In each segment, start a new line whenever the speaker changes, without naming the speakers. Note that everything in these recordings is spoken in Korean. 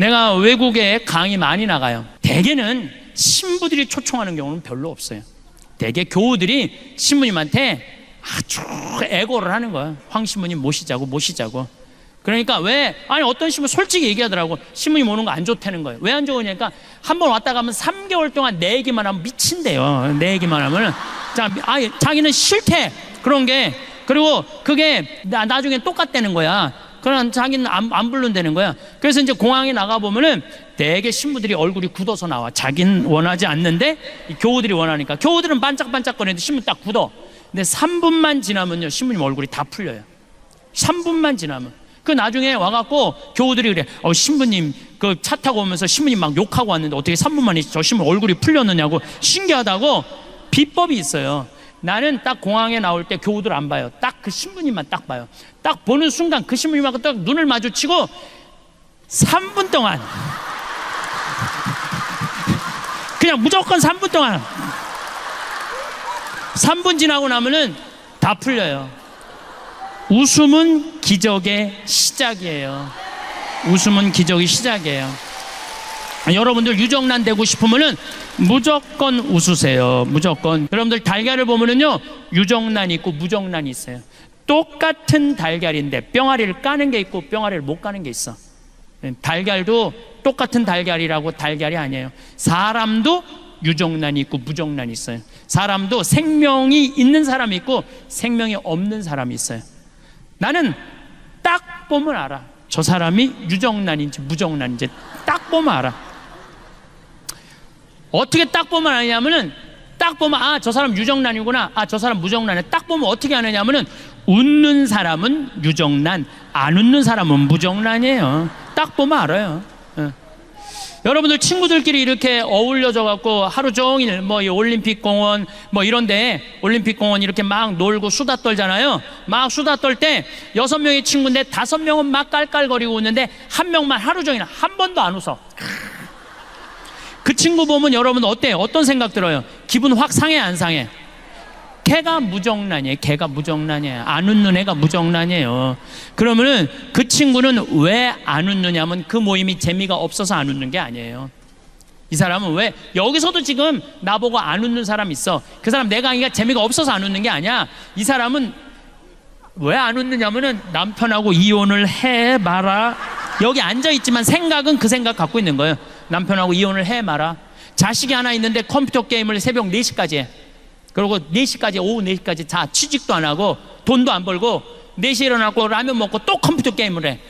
내가 외국에 강의 많이 나가요. 대개는 신부들이 초청하는 경우는 별로 없어요. 대개 교우들이 신부님한테 아주 애고를 하는 거야. 황 신부님 모시자고. 그러니까 아니 어떤 신부 솔직히 얘기하더라고. 신부님 오는 거 안 좋다는 거예요. 왜 안 좋으냐니까 한 번 왔다 가면 3개월 동안 내 얘기만 하면 미친대요. 내 얘기만 하면 자기는 싫대 그런 게. 그리고 그게 나중에 똑같다는 거야. 그러나 자기는 안 부른다는 거야. 그래서 이제 공항에 나가보면은 대개 신부들이 얼굴이 굳어서 나와. 자기는 원하지 않는데 교우들이 원하니까. 교우들은 반짝반짝거리는데 신부 딱 굳어. 근데 3분만 지나면요 신부님 얼굴이 다 풀려요. 3분만 지나면. 그 나중에 와갖고 교우들이 그래. 신부님 그 차 타고 오면서 신부님 막 욕하고 왔는데 어떻게 3분 만에 저 신부 얼굴이 풀렸느냐고. 신기하다고. 비법이 있어요. 나는 딱 공항에 나올 때 교우들 안 봐요. 딱 그 신부님만 딱 봐요. 딱 보는 순간 그 신부님하고 딱 눈을 마주치고 3분 동안 그냥 무조건 3분 동안 3분 지나고 나면은 다 풀려요. 웃음은 기적의 시작이에요. 웃음은 기적의 시작이에요. 여러분들 유정란 되고 싶으면은 무조건 웃으세요. 무조건. 여러분들 달걀을 보면은요 유정란이 있고 무정란이 있어요. 똑같은 달걀인데 뿅아리를 까는 게 있고 뿅아리를 못 까는 게 있어. 달걀도 똑같은 달걀이라고 달걀이 아니에요. 사람도 유정란이 있고 무정란이 있어요. 사람도 생명이 있는 사람이 있고 생명이 없는 사람이 있어요. 나는 딱 보면 알아. 저 사람이 유정란인지 무정란인지 딱 보면 알아. 어떻게 딱 보면 아냐면은 딱 보면 저 사람 유정란이구나. 저 사람 무정란이야. 딱 보면 어떻게 아느냐면은 웃는 사람은 유정란, 안 웃는 사람은 무정란이에요. 딱 보면 알아요. 여러분들 친구들끼리 이렇게 어울려져 갖고 하루 종일 이 올림픽 공원 이런데 올림픽 공원 이렇게 막 놀고 수다 떨잖아요. 막 수다 떨 때 6명의 친구인데 5명은 막 깔깔거리고 웃는데 1명만 하루 종일 한 번도 안 웃어. 그 친구 보면 여러분 어때요? 어떤 생각 들어요? 기분 확 상해 안 상해? 걔가 무정란이에요. 걔가 무정란이에요. 안 웃는 애가 무정란이에요. 그러면은 그 친구는 왜 안 웃느냐면 그 모임이 재미가 없어서 안 웃는 게 아니에요. 이 사람은 왜 여기서도 지금 나보고 안 웃는 사람 있어. 그 사람 내 강의가 재미가 없어서 안 웃는 게 아니야. 이 사람은 왜 안 웃느냐면은 남편하고 이혼을 해 마라. 여기 앉아있지만 생각은 그 생각 갖고 있는 거예요. 남편하고 이혼을 해 마라. 자식이 하나 있는데 컴퓨터 게임을 새벽 4시까지 해. 그리고 4시까지 오후 4시까지 자 취직도 안 하고 돈도 안 벌고 4시에 일어나고 라면 먹고 또 컴퓨터 게임을 해.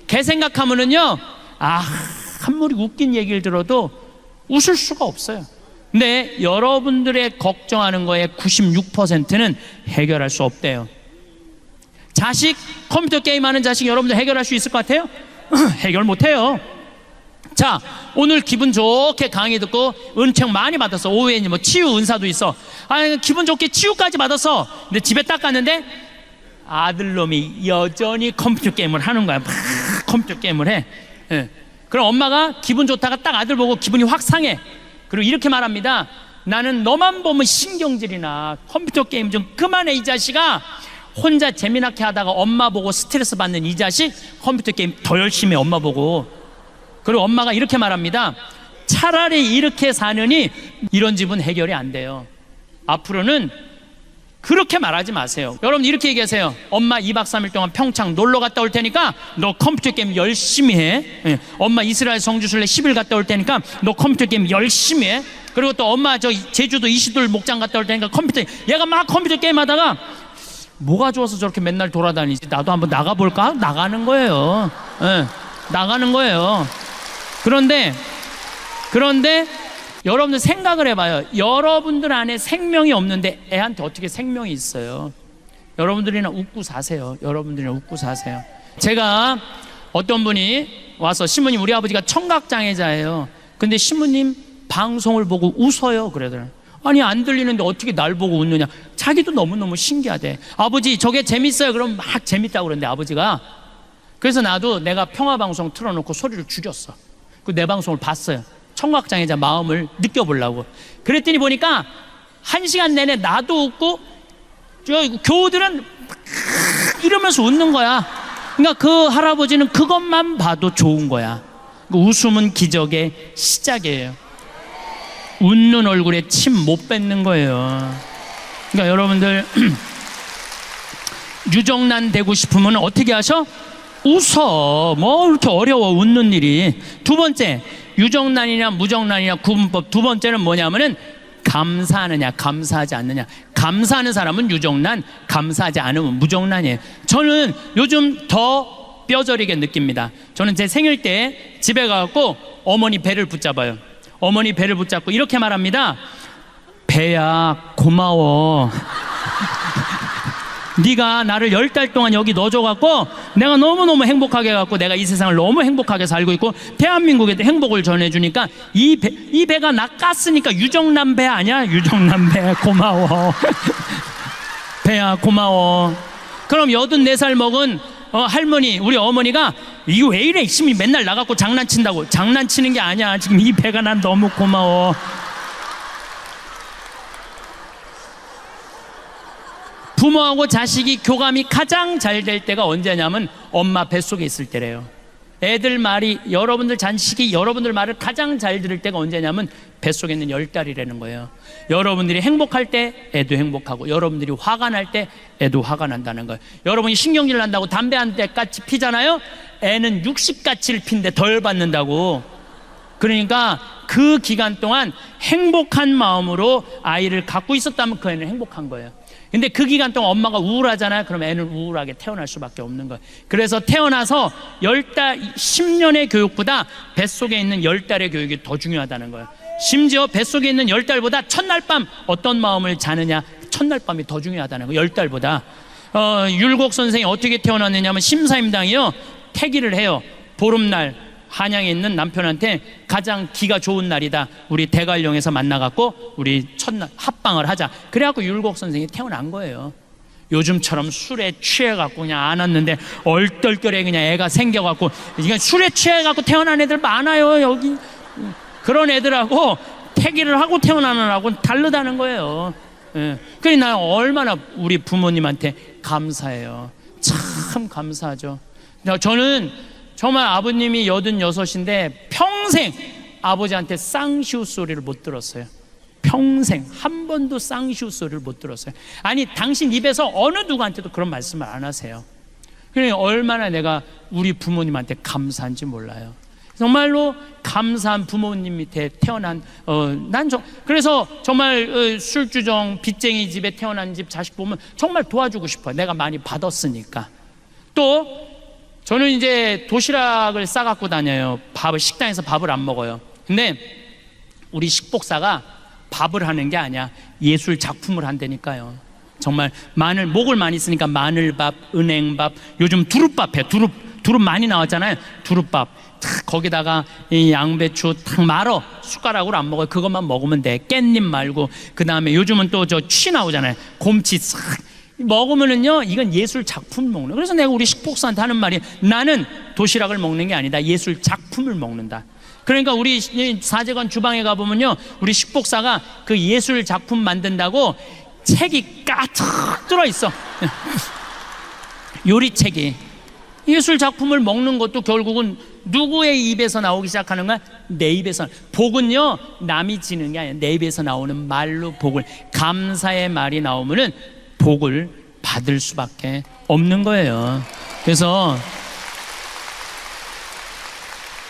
걔 생각하면은요 아무리 웃긴 얘기를 들어도 웃을 수가 없어요. 근데 여러분들의 걱정하는 거에 96%는 해결할 수 없대요. 자식 컴퓨터 게임하는 자식 여러분들 해결할 수 있을 것 같아요? 해결 못해요. 자, 오늘 기분 좋게 강의 듣고 은총 많이 받았어. 오후에 치유 은사도 있어. 기분 좋게 치유까지 받았어. 근데 집에 딱 갔는데 아들놈이 여전히 컴퓨터 게임을 하는 거야. 막 컴퓨터 게임을 해. 그럼 엄마가 기분 좋다가 딱 아들 보고 기분이 확 상해. 그리고 이렇게 말합니다. 나는 너만 보면 신경질이나 컴퓨터 게임 좀 그만해 이 자식아. 혼자 재미나게 하다가 엄마 보고 스트레스 받는 이 자식 컴퓨터 게임 더 열심히 해 엄마 보고. 그리고 엄마가 이렇게 말합니다. 차라리 이렇게 사느니 이런 집은 해결이 안 돼요. 앞으로는 그렇게 말하지 마세요. 여러분 이렇게 얘기하세요. 엄마 2박 3일 동안 평창 놀러 갔다 올 테니까 너 컴퓨터 게임 열심히 해. 엄마 이스라엘 성지순례 10일 갔다 올 테니까 너 컴퓨터 게임 열심히 해. 그리고 또 엄마 제주도 이시돌 목장 갔다 올 테니까 얘가 막 컴퓨터 게임 하다가 뭐가 좋아서 저렇게 맨날 돌아다니지? 나도 한번 나가볼까? 나가는 거예요. 나가는 거예요. 그런데 여러분들 생각을 해봐요. 여러분들 안에 생명이 없는데 애한테 어떻게 생명이 있어요? 여러분들이나 웃고 사세요. 여러분들이나 웃고 사세요. 제가 어떤 분이 와서 신부님 우리 아버지가 청각장애자예요. 근데 신부님 방송을 보고 웃어요. 그러더라고요. 아니 안 들리는데 어떻게 날 보고 웃느냐. 자기도 너무너무 신기하대. 아버지 저게 재밌어요. 그럼 막 재밌다고 그러는데 아버지가. 그래서 나도 내가 평화방송 틀어놓고 소리를 줄였어. 내 방송을 봤어요. 청각장애자 마음을 느껴보려고. 그랬더니 보니까 1시간 내내 나도 웃고 교우들은 이러면서 웃는 거야. 그러니까 그 할아버지는 그것만 봐도 좋은 거야. 그 웃음은 기적의 시작이에요. 웃는 얼굴에 침 못 뱉는 거예요. 그러니까 여러분들 유정란 되고 싶으면 어떻게 하셔? 웃어. 뭐 이렇게 어려워, 웃는 일이. 두 번째, 유정란이냐 무정란이냐 구분법 두 번째는 뭐냐면은 감사하느냐 감사하지 않느냐. 감사하는 사람은 유정란, 감사하지 않으면 무정란이에요. 저는 요즘 더 뼈저리게 느낍니다. 저는 제 생일 때 집에 가갖고 어머니 배를 붙잡아요. 어머니 배를 붙잡고 이렇게 말합니다. 배야 고마워. 네가 나를 10달 동안 여기 넣어줘갖고 내가 너무너무 행복하게 해갖고 내가 이 세상을 너무 행복하게 살고 있고 대한민국에 행복을 전해주니까 이 배가 나 깠으니까 유정란 배 아니야? 유정란 배 고마워. 배야 고마워. 그럼 84살 먹은 할머니, 우리 어머니가 이거 왜 이래? 심히 맨날 나갖고 장난친다고. 장난치는 게 아니야. 지금 이 배가 난 너무 고마워. 부모하고 자식이 교감이 가장 잘 될 때가 언제냐면 엄마 뱃속에 있을 때래요. 애들 말이, 여러분들 자식이 여러분들 말을 가장 잘 들을 때가 언제냐면 뱃속에 있는 10달이라는 거예요. 여러분들이 행복할 때 애도 행복하고, 여러분들이 화가 날 때 애도 화가 난다는 거예요. 여러분이 신경질 난다고 담배 한 대까지 피잖아요. 애는 60가치를 피는데 덜 받는다고. 그러니까 그 기간 동안 행복한 마음으로 아이를 갖고 있었다면 그 애는 행복한 거예요. 근데 그 기간 동안 엄마가 우울하잖아요. 그럼 애는 우울하게 태어날 수밖에 없는 거예요. 그래서 태어나서 10달, 10년의 교육보다 뱃속에 있는 10달의 교육이 더 중요하다는 거예요. 심지어 뱃속에 있는 10달보다 첫날 밤 어떤 마음을 자느냐, 첫날 밤이 더 중요하다는 거예요. 10달보다. 율곡 선생이 어떻게 태어났느냐면 심사임당이요, 태기를 해요. 보름날 한양에 있는 남편한테 가장 기가 좋은 날이다, 우리 대관령에서 만나갖고 우리 첫날 합방을 하자. 그래갖고 율곡 선생이 태어난 거예요. 요즘처럼 술에 취해갖고 그냥 안 왔는데 얼떨결에 그냥 애가 생겨갖고, 그러니까 술에 취해갖고 태어난 애들 많아요 여기. 그런 애들하고 태기를 하고 태어나는 애하고는 다르다는 거예요. 그러니 나는 얼마나 우리 부모님한테 감사해요. 참 감사하죠. 저는 정말 아버님이 86인데 평생 아버지한테 쌍시우 소리를 못 들었어요. 평생 한 번도 쌍시우 소리를 못 들었어요. 아니, 당신 입에서 어느 누구한테도 그런 말씀을 안 하세요. 그러니 얼마나 내가 우리 부모님한테 감사한지 몰라요. 정말로 감사한 부모님 밑에 태어난, 그래서 정말 술주정 빚쟁이 집에 태어난 집 자식 보면 정말 도와주고 싶어요. 내가 많이 받았으니까. 또 저는 이제 도시락을 싸갖고 다녀요. 식당에서 밥을 안 먹어요. 근데 우리 식복사가 밥을 하는 게 아니야, 예술 작품을 한다니까요. 정말 목을 많이 쓰니까 마늘밥, 은행밥, 요즘 두릅밥 해. 두릅 많이 나왔잖아요. 두릅밥 거기다가 이 양배추 탁 말어. 숟가락으로 안 먹어요. 그것만 먹으면 돼. 깻잎 말고. 그 다음에 요즘은 또 취 나오잖아요. 곰치 싹 먹으면은요, 이건 예술 작품 먹는. 그래서 내가 우리 식복사한테 하는 말이, 나는 도시락을 먹는 게 아니다, 예술 작품을 먹는다. 그러니까 우리 사제관 주방에 가보면요, 우리 식복사가 그 예술 작품 만든다고 책이 가득 들어있어. 요리책이. 예술 작품을 먹는 것도 결국은 누구의 입에서 나오기 시작하는 거야? 내 입에서. 복은요, 남이 지는 게 아니야. 내 입에서 나오는 말로 복을, 감사의 말이 나오면은 복을 받을 수밖에 없는 거예요. 그래서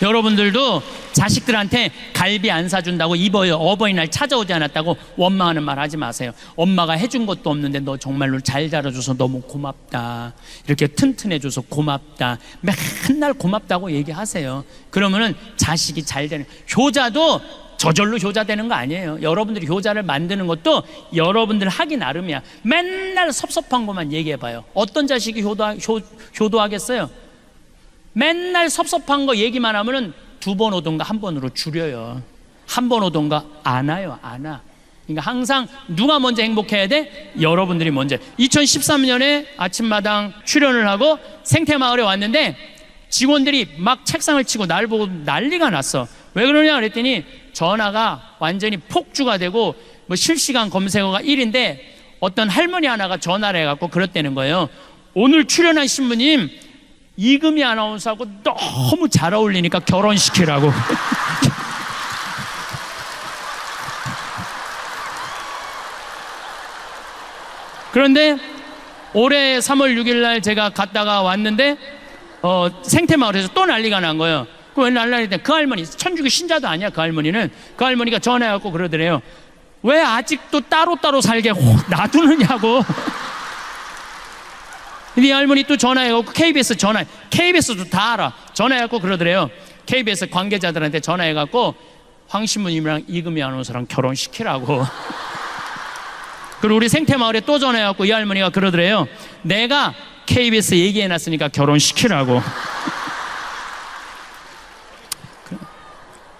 여러분들도 자식들한테 갈비 안 사준다고 어버이날 찾아오지 않았다고 원망하는 말 하지 마세요. 엄마가 해준 것도 없는데 너 정말로 잘 자라줘서 너무 고맙다, 이렇게 튼튼해줘서 고맙다, 맨날 고맙다고 얘기하세요. 그러면은 자식이 잘 되는. 효자도 저절로 효자 되는 거 아니에요. 여러분들이 효자를 만드는 것도 여러분들 하기 나름이야. 맨날 섭섭한 것만 얘기해봐요. 어떤 자식이 효도하겠어요? 맨날 섭섭한 거 얘기만 하면은 2번 오던가 1번으로 줄여요. 1번 오던가 안 와요. 안 와. 그러니까 항상 누가 먼저 행복해야 돼? 여러분들이 먼저. 2013년에 아침마당 출연을 하고 생태마을에 왔는데 직원들이 막 책상을 치고 날 보고 난리가 났어. 왜 그러냐 그랬더니 전화가 완전히 폭주가 되고 뭐 실시간 검색어가 1인데 어떤 할머니 하나가 전화를 해갖고 그랬다는 거예요. 오늘 출연한 신부님 이금희 아나운서하고 너무 잘 어울리니까 결혼시키라고. 그런데 올해 3월 6일 날 제가 갔다가 왔는데 생태마을에서 또 난리가 난 거예요. 그 왜 난리가 그 할머니 천주교 신자도 아니야. 그 할머니는 그 할머니가 전화해갖고 그러더래요. 왜 아직도 따로따로 살게 놔두느냐고. 근데 이 할머니 또 전화해갖고 KBS도 다 알아. 전화해갖고 그러더래요. KBS 관계자들한테 전화해갖고 황 신부님이랑 이금희 아나운서랑 결혼시키라고. 그리고 우리 생태마을에 또 전화해갖고 이 할머니가 그러더래요. 내가 KBS 얘기해놨으니까 결혼시키라고.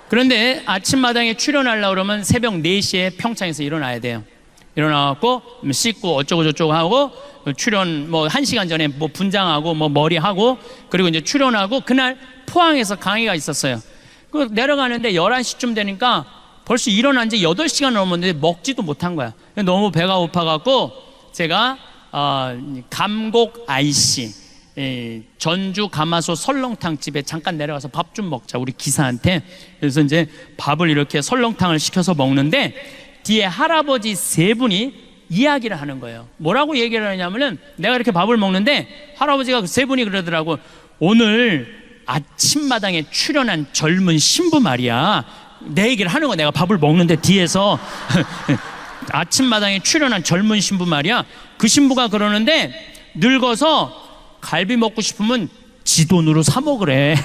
그런데 아침마당에 출연하려고 그러면 새벽 4시에 평창에서 일어나야 돼요. 일어나갖고 씻고 어쩌고저쩌고 하고 출연 1시간 전에 분장하고 머리하고 그리고 이제 출연하고 그날 포항에서 강의가 있었어요. 그 내려가는데 11시쯤 되니까 벌써 일어난 지 8시간 넘었는데 먹지도 못한 거야. 너무 배가 고파갖고 제가 감곡 IC 전주 가마솥 설렁탕 집에 잠깐 내려가서 밥 좀 먹자 우리 기사한테. 그래서 이제 밥을 이렇게 설렁탕을 시켜서 먹는데 뒤에 할아버지 3분이 이야기를 하는 거예요. 뭐라고 얘기를 하냐면은 내가 이렇게 밥을 먹는데 할아버지가 3분이 그러더라고. 오늘 아침마당에 출연한 젊은 신부 말이야. 내 얘기를 하는 거야. 내가 밥을 먹는데 뒤에서 아침마당에 출연한 젊은 신부 말이야. 그 신부가 그러는데 늙어서 갈비 먹고 싶으면 지 돈으로 사 먹으래.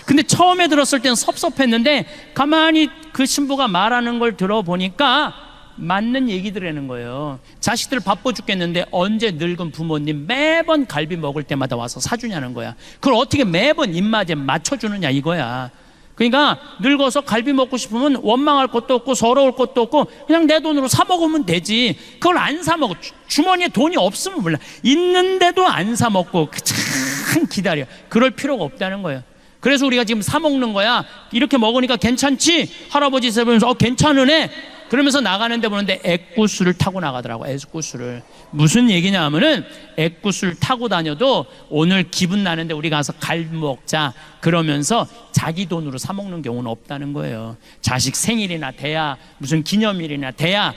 근데 처음에 들었을 때는 섭섭했는데 가만히 그 신부가 말하는 걸 들어보니까 맞는 얘기들이라는 거예요. 자식들 바빠 죽겠는데 언제 늙은 부모님 매번 갈비 먹을 때마다 와서 사주냐는 거야. 그걸 어떻게 매번 입맛에 맞춰주느냐 이거야. 그러니까 늙어서 갈비 먹고 싶으면 원망할 것도 없고 서러울 것도 없고 그냥 내 돈으로 사 먹으면 되지. 그걸 안 사 먹어. 주머니에 돈이 없으면 몰라. 있는데도 안 사 먹고 참 기다려. 그럴 필요가 없다는 거예요. 그래서 우리가 지금 사 먹는 거야. 이렇게 먹으니까 괜찮지? 할아버지 세면서 괜찮으네. 그러면서 나가는데 보는데 액구수를 타고 나가더라고. 액구수를. 무슨 얘기냐 하면은 액구수를 타고 다녀도 오늘 기분 나는데 우리 가서 갈비 먹자 그러면서 자기 돈으로 사 먹는 경우는 없다는 거예요. 자식 생일이나 돼야 무슨 기념일이나 돼야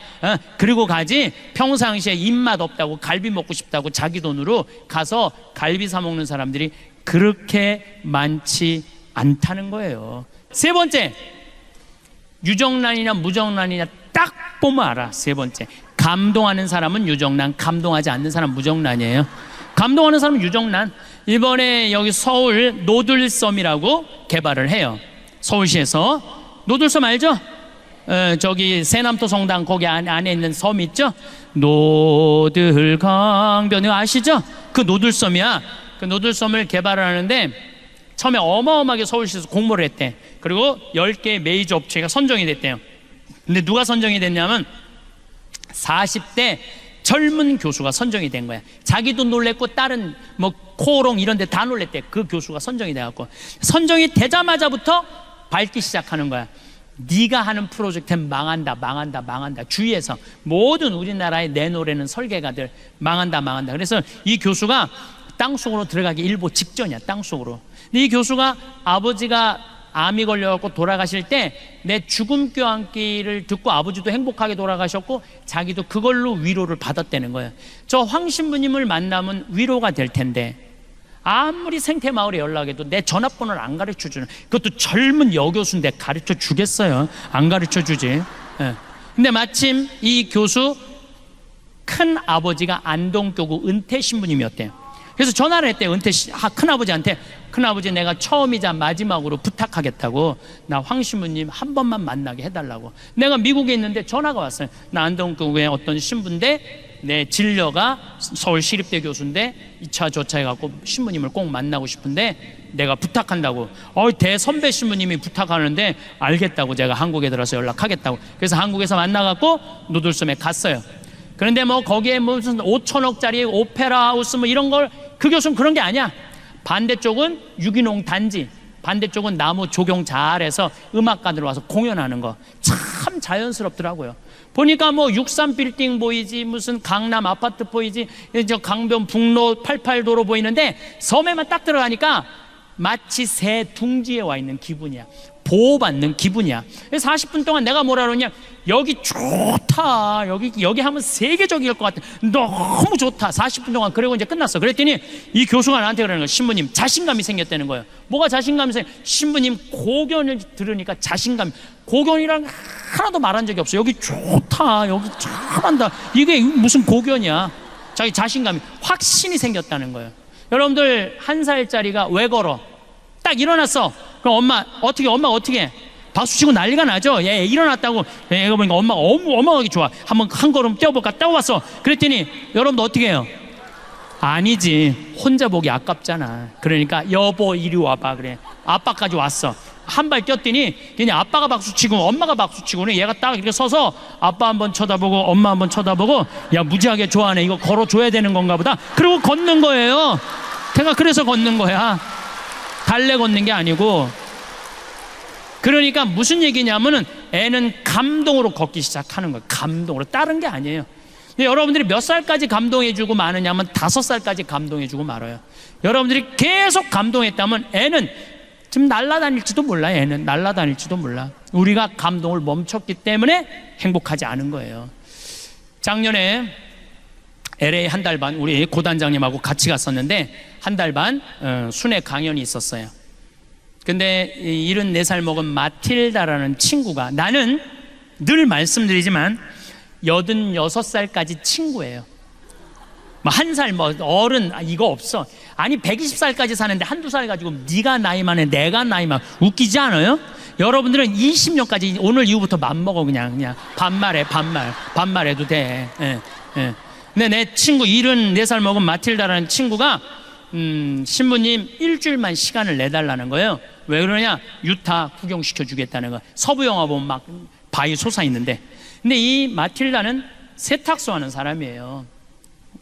그리고 가지. 평상시에 입맛 없다고 갈비 먹고 싶다고 자기 돈으로 가서 갈비 사 먹는 사람들이 그렇게 많지 않다는 거예요. 세 번째, 유정란이냐 무정란이냐 딱 보면 알아. 세 번째, 감동하는 사람은 유정란, 감동하지 않는 사람은 무정란이에요. 감동하는 사람은 유정란. 이번에 여기 서울 노들섬이라고 개발을 해요. 서울시에서. 노들섬 알죠? 저기 세남도 성당 거기 안에 있는 섬 있죠? 노들강변 아시죠? 그 노들섬이야. 그 노들섬을 개발을 하는데 처음에 어마어마하게 서울시에서 공모를 했대. 그리고 10개의 메이저 업체가 선정이 됐대요. 근데 누가 선정이 됐냐면 40대 젊은 교수가 선정이 된 거야. 자기도 놀랬고 다른 코오롱 이런 데 다 놀랬대. 그 교수가 선정이 돼갖고 선정이 되자마자부터 밟기 시작하는 거야. 네가 하는 프로젝트는 망한다. 주위에서 모든 우리나라에 내놓으려는 설계가들 망한다. 그래서 이 교수가 땅속으로 들어가기 일보 직전이야. 땅속으로. 근데 이 교수가 아버지가 암이 걸려갖고 돌아가실 때 내 죽음 껴안기를 듣고 아버지도 행복하게 돌아가셨고 자기도 그걸로 위로를 받았다는 거예요. 저 황 신부님을 만나면 위로가 될 텐데 아무리 생태마을에 연락해도 내 전화번호를 안 가르쳐주는, 그것도 젊은 여교수인데 가르쳐 주겠어요? 안 가르쳐 주지. 근데 마침 이 교수 큰 아버지가 안동교구 은퇴 신부님이었대요. 그래서 전화를 했대요. 큰아버지한테. 큰아버지, 내가 처음이자 마지막으로 부탁하겠다고, 나 황 신부님 한 번만 만나게 해달라고. 내가 미국에 있는데 전화가 왔어요. 나 안동교구의 어떤 신부인데 내 진료가 서울시립대 교수인데 2차 조차 해갖고 신부님을 꼭 만나고 싶은데 내가 부탁한다고. 대선배 신부님이 부탁하는데 알겠다고 제가 한국에 들어서 연락하겠다고. 그래서 한국에서 만나갖고 노들섬에 갔어요. 그런데 거기에 무슨 5천억짜리 오페라 하우스 이런 걸, 그 교수는 그런 게 아니야. 반대쪽은 유기농 단지, 반대쪽은 나무 조경 잘해서 음악가들 와서 공연하는 거 참 자연스럽더라고요. 보니까 뭐 63빌딩 보이지, 무슨 강남 아파트 보이지, 저 강변북로 88도로 보이는데 섬에만 딱 들어가니까 마치 새 둥지에 와 있는 기분이야. 보호받는 기분이야. 40분 동안 내가 뭐라 그러냐, 여기 좋다, 여기 하면 세계적일 것 같아, 너무 좋다. 40분 동안. 그리고 이제 끝났어. 그랬더니 이 교수가 나한테 그러는 거야. 신부님, 자신감이 생겼다는 거예요. 뭐가 자신감이 신부님 고견을 들으니까 자신감. 고견이랑 하나도 말한 적이 없어. 여기 좋다, 여기 잘한다, 이게 무슨 고견이야. 자기 자신감이, 확신이 생겼다는 거예요. 여러분들, 1살짜리가 왜 걸어? 딱 일어났어. 그럼 엄마 어떻게 박수치고 난리가 나죠. 얘 일어났다고. 얘가 보니까 엄마가 어마어마하게 좋아. 한번 한 걸음 뛰어볼까? 뛰어봤어. 그랬더니 여러분들 어떻게 해요? 아니지, 혼자 보기 아깝잖아. 그러니까 여보 이리 와봐. 그래, 아빠까지 왔어. 한 발 뛰었더니 그냥 아빠가 박수치고 엄마가 박수치고, 얘가 딱 이렇게 서서 아빠 한번 쳐다보고 엄마 한번 쳐다보고, 야 무지하게 좋아하네, 이거 걸어줘야 되는 건가 보다. 그리고 걷는 거예요. 걔가 그래서 걷는 거야. 달래 걷는 게 아니고. 그러니까 무슨 얘기냐면은 애는 감동으로 걷기 시작하는 거예요. 감동으로. 다른 게 아니에요. 근데 여러분들이 몇 살까지 감동해주고 마느냐면 5살까지 감동해주고 말아요. 여러분들이 계속 감동했다면 애는 지금 날아다닐지도 몰라. 애는 날아다닐지도 몰라. 우리가 감동을 멈췄기 때문에 행복하지 않은 거예요. 작년에 LA 한 달 반 우리 고단장님하고 같이 갔었는데, 한 달 반 순회 강연이 있었어요. 근데 74살 먹은 마틸다라는 친구가, 나는 늘 말씀드리지만 86살까지 친구예요. 뭐 1살 뭐 어른 이거 없어. 아니 120살까지 사는데 한두 살 가지고 네가 나이 많아 내가 나이 많아, 웃기지 않아요? 여러분들은 20년까지 오늘 이후부터 맘먹어. 그냥 반말해도 돼. 예. 근데 내 친구 74살 먹은 마틸다라는 친구가 신부님 일주일만 시간을 내달라는 거예요. 왜 그러냐? 유타 구경시켜 주겠다는 거야. 서부 영화 보면 막 바위 솟아있는데. 근데 이 마틸다는 세탁소 하는 사람이에요.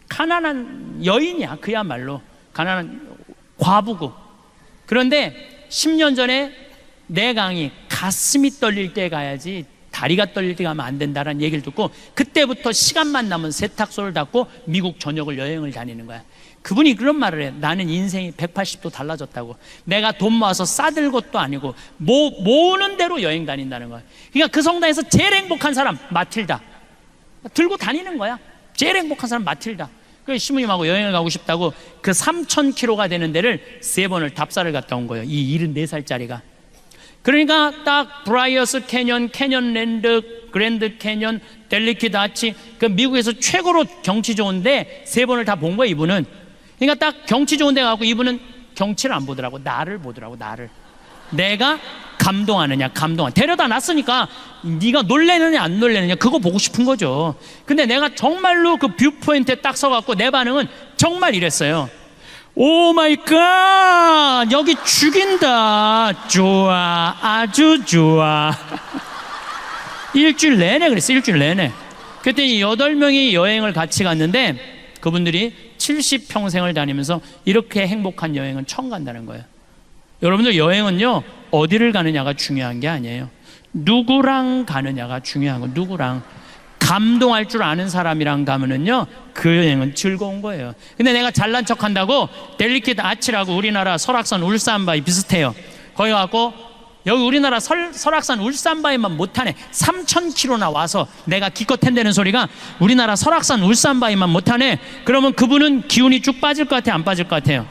가난한 여인이야. 그야말로 가난한 과부고. 그런데 10년 전에 내 강의 가슴이 떨릴 때 가야지 다리가 떨릴 때 가면 안 된다라는 얘기를 듣고, 그때부터 시간만 나면 세탁소를 닫고 미국 전역을 여행을 다니는 거야. 그분이 그런 말을 해. 나는 인생이 180도 달라졌다고. 내가 돈 모아서 싸들 것도 아니고 모으는 대로 여행 다닌다는 거야. 그러니까 그 성당에서 제일 행복한 사람 마틸다. 들고 다니는 거야. 제일 행복한 사람 마틸다. 그 신부님하고 여행을 가고 싶다고 그 3,000km가 되는 데를 3번을 답사를 갔다 온 거예요. 이 74살짜리가. 그러니까 딱 브라이어스 캐년, 캐년랜드, 그랜드 캐년, 델리키드 아치, 그 미국에서 최고로 경치 좋은데 3번을 다 본 거야, 이분은. 그러니까 딱 경치 좋은 데 가고 이분은 경치를 안 보더라고. 나를 보더라고, 나를. 내가 감동하느냐, 데려다 놨으니까 네가 놀래느냐 안 놀래느냐 그거 보고 싶은 거죠. 근데 내가 정말로 그 뷰포인트에 딱 서갖고 내 반응은 정말 이랬어요. 오 마이 갓, 여기 죽인다. 좋아, 아주 좋아. 일주일 내내 그랬어. 일주일 내내. 그랬더니 8명이 여행을 같이 갔는데 그분들이 70평생을 다니면서 이렇게 행복한 여행은 처음 간다는 거예요. 여러분들, 여행은요 어디를 가느냐가 중요한 게 아니에요. 누구랑 가느냐가 중요한 거예요. 누구랑. 감동할 줄 아는 사람이랑 가면은요 그 여행은 즐거운 거예요. 근데 내가 잘난 척 한다고 델리키드 아치라고 우리나라 설악산 울산바위 비슷해요. 거기 가고 여기 우리나라 설악산 울산바위만 못하네. 3,000km나 와서 내가 기껏 텐대는 소리가 우리나라 설악산 울산바위만 못하네. 그러면 그분은 기운이 쭉 빠질 것 같아요, 안 빠질 것 같아요?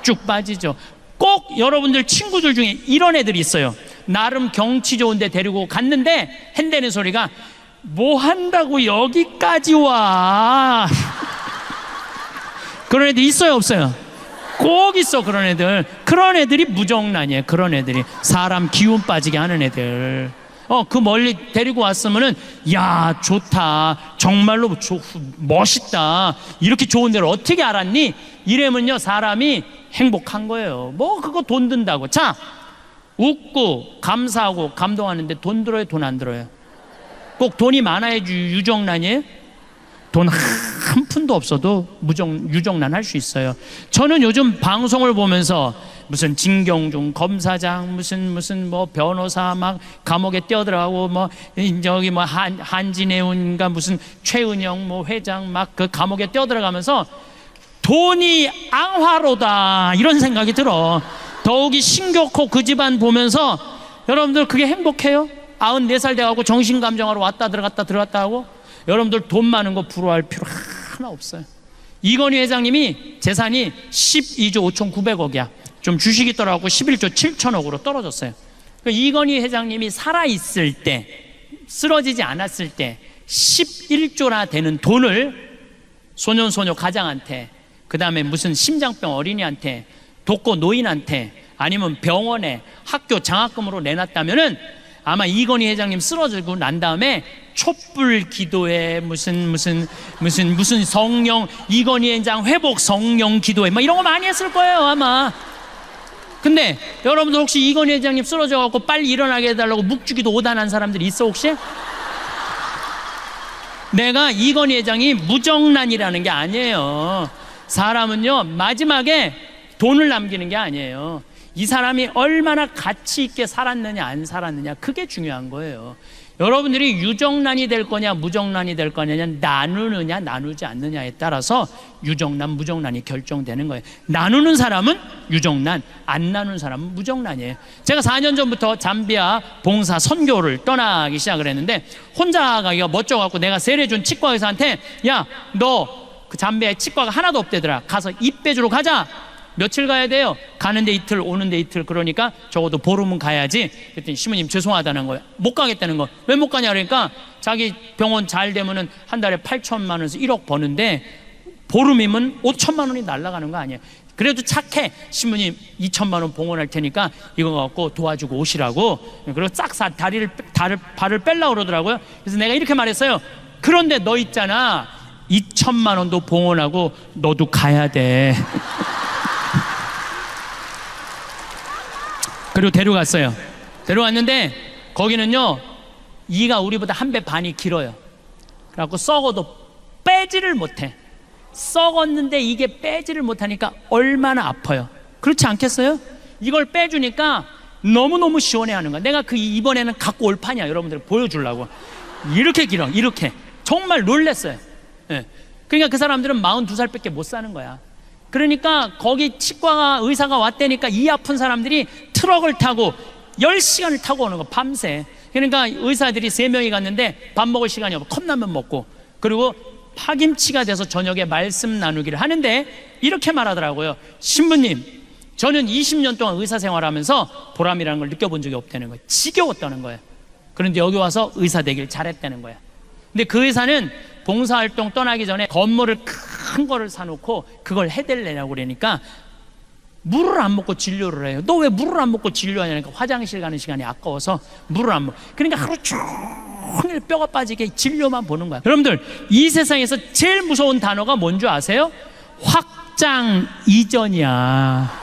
쭉 빠지죠. 꼭 여러분들 친구들 중에 이런 애들이 있어요. 나름 경치 좋은 데 데리고 갔는데 한대는 소리가 뭐 한다고 여기까지 와. 그런 애들 있어요, 없어요? 꼭 있어. 그런 애들. 그런 애들이 무정란이에요. 그런 애들이 사람 기운 빠지게 하는 애들. 그 멀리 데리고 왔으면은 야 좋다, 정말로 멋있다, 이렇게 좋은 데를 어떻게 알았니? 이러면요 사람이 행복한 거예요. 뭐 그거 돈 든다고. 자, 웃고 감사하고 감동하는데 돈 들어요, 돈 안 들어요? 꼭 돈이 많아야 유정란이에요? 돈 한 푼도 없어도 유정란 할 수 있어요. 저는 요즘 방송을 보면서 무슨 진경중 검사장, 무슨 뭐 변호사 막 감옥에 뛰어들어가고 뭐 저기 뭐 한진해운가 무슨 최은영 뭐 회장 막 그 감옥에 뛰어들어가면서 돈이 앙화로다 이런 생각이 들어. 더욱이 신격호 그 집안 보면서 여러분들 그게 행복해요? 94살 돼가고 정신감정하러 왔다 들어갔다 하고 여러분들 돈 많은 거 부러워할 필요 하나 없어요. 이건희 회장님이 재산이 12조 5,900억이야. 좀 주식이 떨어졌고 11조 7천억으로 떨어졌어요. 이건희 회장님이 살아있을 때, 쓰러지지 않았을 때 11조나 되는 돈을 소년소녀 가장한테, 그 다음에 무슨 심장병 어린이한테, 독거 노인한테, 아니면 병원에 학교 장학금으로 내놨다면은 아마 이건희 회장님 쓰러지고 난 다음에 촛불 기도회 무슨 성령 이건희 회장 회복 성령 기도회 막 이런 거 많이 했을 거예요 아마. 근데 여러분들 혹시 이건희 회장님 쓰러져갖고 빨리 일어나게 해달라고 묵주기도 오단한 사람들이 있어 혹시? 내가 이건희 회장이 무정란이라는 게 아니에요. 사람은요 마지막에 돈을 남기는 게 아니에요. 이 사람이 얼마나 가치 있게 살았느냐 안 살았느냐 그게 중요한 거예요. 여러분들이 유정란이 될 거냐 무정란이 될 거냐 나누느냐 나누지 않느냐에 따라서 유정란 무정란이 결정되는 거예요. 나누는 사람은 유정란, 안 나누는 사람은 무정란이에요. 제가 4년 전부터 잠비아 봉사 선교를 떠나기 시작을 했는데 혼자 가기가 멋져갖고 내가 세례준 치과 의사한테 야 너 그 잠비아에 치과가 하나도 없대더라. 가서 입 빼주러 가자. 며칠 가야 돼요? 가는데 이틀 오는데 이틀. 그러니까 적어도 보름은 가야지. 그랬더니 신부님 죄송하다는 거예요. 못 가겠다는 거. 왜 못 가냐 그러니까 자기 병원 잘 되면은 한 달에 8천만 원에서 1억 버는데 보름이면 5천만 원이 날아가는 거 아니에요. 그래도 착해. 신부님 2천만 원 봉헌할 테니까 이거 갖고 도와주고 오시라고. 그리고 싹 발을 뺄라고 그러더라고요. 그래서 내가 이렇게 말했어요. 그런데 너 있잖아 2천만 원도 봉헌하고 너도 가야 돼. 그리고 데려갔어요. 데려갔는데 거기는요 이가 우리보다 한 배 반이 길어요. 그래갖고 썩어도 빼지를 못해. 썩었는데 이게 빼지를 못하니까 얼마나 아파요. 그렇지 않겠어요? 이걸 빼주니까 너무너무 시원해하는 거야. 내가 그 이번에는 갖고 올 판이야. 여러분들 보여주려고. 이렇게 길어. 이렇게. 정말 놀랬어요. 예. 그러니까 그 사람들은 42살밖에 못 사는 거야. 그러니까 거기 치과 의사가 왔다니까 이 아픈 사람들이 트럭을 타고 10시간을 타고 오는 거 밤새. 그러니까 의사들이 3명이 갔는데 밥 먹을 시간이 없고 컵라면 먹고 그리고 파김치가 돼서 저녁에 말씀 나누기를 하는데 이렇게 말하더라고요. 신부님 저는 20년 동안 의사 생활하면서 보람이라는 걸 느껴본 적이 없다는 거예요. 지겨웠다는 거예요. 그런데 여기 와서 의사 되길 잘했다는 거예요. 근데 그 의사는 봉사활동 떠나기 전에 건물을 큰 거를 사놓고 그걸 해댈래라고 그러니까 물을 안 먹고 진료를 해요. 너 왜 물을 안 먹고 진료하냐니까 화장실 가는 시간이 아까워서 물을 안 먹어. 그러니까 하루 종일 뼈가 빠지게 진료만 보는 거야. 여러분들 이 세상에서 제일 무서운 단어가 뭔지 아세요? 확장 이전이야.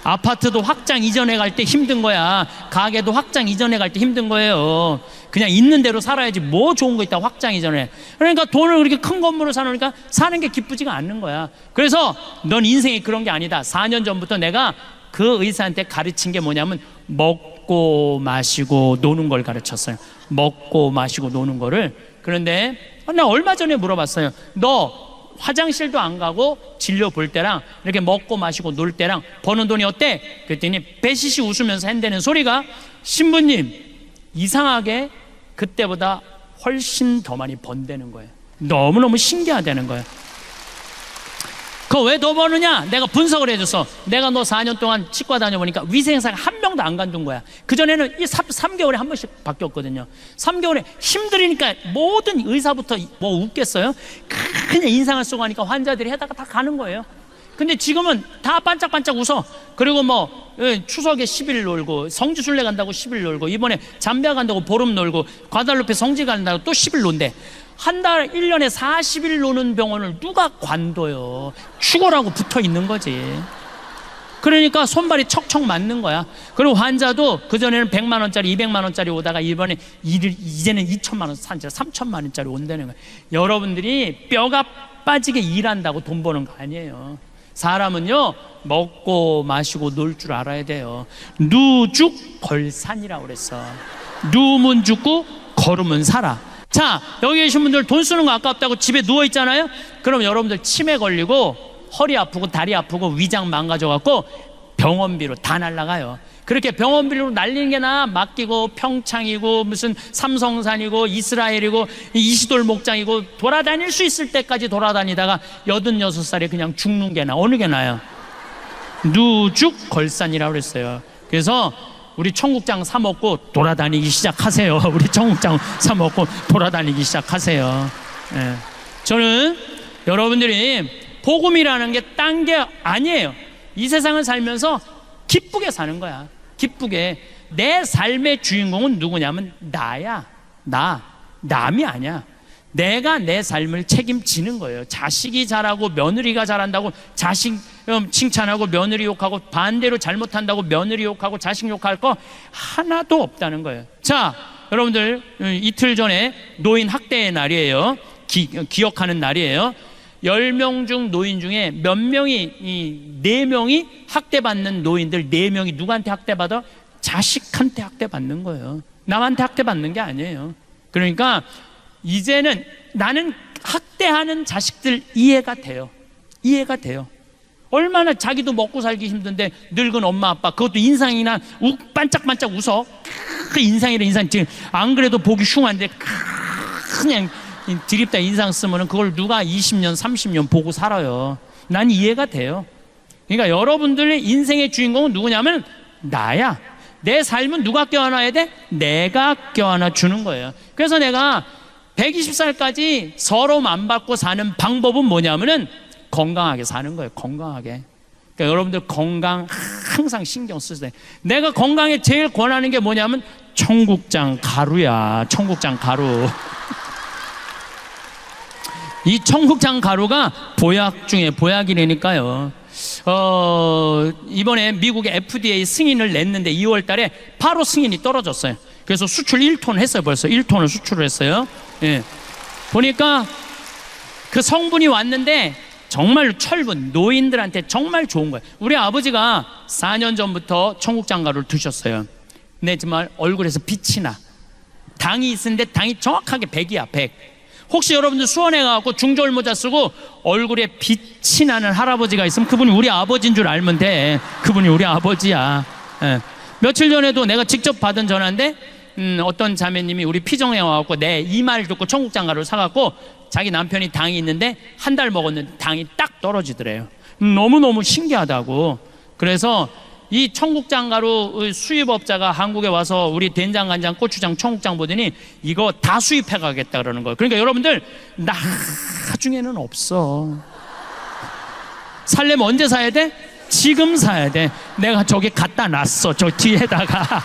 아파트도 확장 이전해 갈 때 힘든 거야. 가게도 확장 이전해 갈 때 힘든 거예요. 그냥 있는 대로 살아야지 뭐 좋은 거 있다 확장 이전해. 그러니까 돈을 그렇게 큰 건물을 사놓으니까 사는 게 기쁘지가 않는 거야. 그래서 넌 인생이 그런 게 아니다. 4년 전부터 내가 그 의사한테 가르친 게 뭐냐면 먹고 마시고 노는 걸 가르쳤어요. 먹고 마시고 노는 거를. 그런데 나 얼마 전에 물어봤어요. 너 화장실도 안 가고 진료 볼 때랑 이렇게 먹고 마시고 놀 때랑 버는 돈이 어때? 그랬더니 배시시 웃으면서 한다는 소리가 신부님 이상하게 그때보다 훨씬 더 많이 번다는 거예요. 너무너무 신기하다는 거예요. 그거 왜 더 버느냐? 내가 분석을 해줘서 내가 너 4년 동안 치과 다녀보니까 위생사가 한 명도 안 간둔 거야. 그전에는 3개월에 한 번씩 바뀌었거든요. 3개월에 힘들으니까 모든 의사부터 뭐 웃겠어요? 그냥 인상을 쓰고 하니까 환자들이 해다가 다 가는 거예요. 근데 지금은 다 반짝반짝 웃어. 그리고 뭐 추석에 10일 놀고 성지순례 간다고 10일 놀고 이번에 잠비아 간다고 보름 놀고 과달루페 성지 간다고 또 10일 논대. 한 달 1년에 40일 노는 병원을 누가 관둬요. 죽어라고 붙어 있는 거지. 그러니까 손발이 척척 맞는 거야. 그리고 환자도 그전에는 100만 원짜리 200만 원짜리 오다가 이번에 이제는 2천만 원 산지 3천만 원짜리 온다는 거야. 여러분들이 뼈가 빠지게 일한다고 돈 버는 거 아니에요. 사람은요 먹고 마시고 놀 줄 알아야 돼요. 누죽걸산이라고 그랬어. 누우면 죽고 걸으면 살아. 자, 여기 계신 분들 돈 쓰는 거 아깝다고 집에 누워 있잖아요. 그럼 여러분들 치매 걸리고 허리 아프고 다리 아프고 위장 망가져 갖고 병원비로 다 날라가요. 그렇게 병원비로 날리는 게 나아. 맡기고 평창이고 무슨 삼성산이고 이스라엘이고 이시돌 목장이고 돌아다닐 수 있을 때까지 돌아다니다가 86살에 그냥 죽는 게 나아. 어느 게 나아요? 누죽걸산이라고 그랬어요. 그래서 우리 청국장 사 먹고 돌아다니기 시작하세요. 우리 청국장 사 먹고 돌아다니기 시작하세요. 예. 저는 여러분들이 복음이라는 게 딴 게 아니에요. 이 세상을 살면서 기쁘게 사는 거야. 기쁘게. 내 삶의 주인공은 누구냐면 나야. 남이 아니야. 내가 내 삶을 책임지는 거예요. 자식이 잘하고 며느리가 잘한다고 자식 칭찬하고 며느리 욕하고, 반대로 잘못한다고 며느리 욕하고 자식 욕할 거 하나도 없다는 거예요. 자, 여러분들 이틀 전에 노인 학대의 날이에요. 기억하는 날이에요. 10명 중 노인 중에 몇 명이 4명이 학대받는 노인들 4명이 누구한테 학대받아? 자식한테 학대받는 거예요. 남한테 학대받는 게 아니에요. 그러니까 이제는 나는 학대하는 자식들 이해가 돼요. 이해가 돼요. 얼마나 자기도 먹고 살기 힘든데 늙은 엄마 아빠, 그것도 인상이나 반짝반짝 웃어. 그 인상이라 인상 지금 안 그래도 보기 흉한데 그냥 드립다 인상 쓰면은 그걸 누가 20년 30년 보고 살아요. 난 이해가 돼요. 그러니까 여러분들의 인생의 주인공은 누구냐면 나야. 내 삶은 누가 껴안아야 돼? 내가 껴안아 주는 거예요. 그래서 내가 120살까지 서러움 안 받고 사는 방법은 뭐냐면은 건강하게 사는 거예요. 건강하게. 그러니까 여러분들 건강 항상 신경 쓰세요. 내가 건강에 제일 권하는 게 뭐냐면 청국장 가루야. 청국장 가루. 이 청국장 가루가 보약 중에 보약이라니까요. 이번에 미국의 FDA 승인을 냈는데 2월 달에 바로 승인이 떨어졌어요. 그래서 수출 1톤 했어요. 벌써 1톤을 수출을 했어요. 예. 보니까 그 성분이 왔는데 정말 철분, 노인들한테 정말 좋은 거예요. 우리 아버지가 4년 전부터 청국장 가루를 드셨어요. 근데 정말 얼굴에서 빛이 나. 당이 있는데 당이 정확하게 100이야 100. 혹시 여러분들 수원에 가서 중절 모자 쓰고 얼굴에 빛이 나는 할아버지가 있으면 그분이 우리 아버지인 줄 알면 돼. 그분이 우리 아버지야. 예. 며칠 전에도 내가 직접 받은 전화인데 어떤 자매님이 우리 피정에 와갖고 내 이 말 듣고 청국장 가루를 사갖고 자기 남편이 당이 있는데 한 달 먹었는데 당이 딱 떨어지더래요. 너무너무 신기하다고. 그래서 이 청국장 가루 수입업자가 한국에 와서 우리 된장, 간장, 고추장, 청국장 보더니 이거 다 수입해 가겠다 그러는 거예요. 그러니까 여러분들 나중에는 없어. 살려면 언제 사야 돼? 지금 사야 돼. 내가 저기 갖다 놨어. 저 뒤에다가.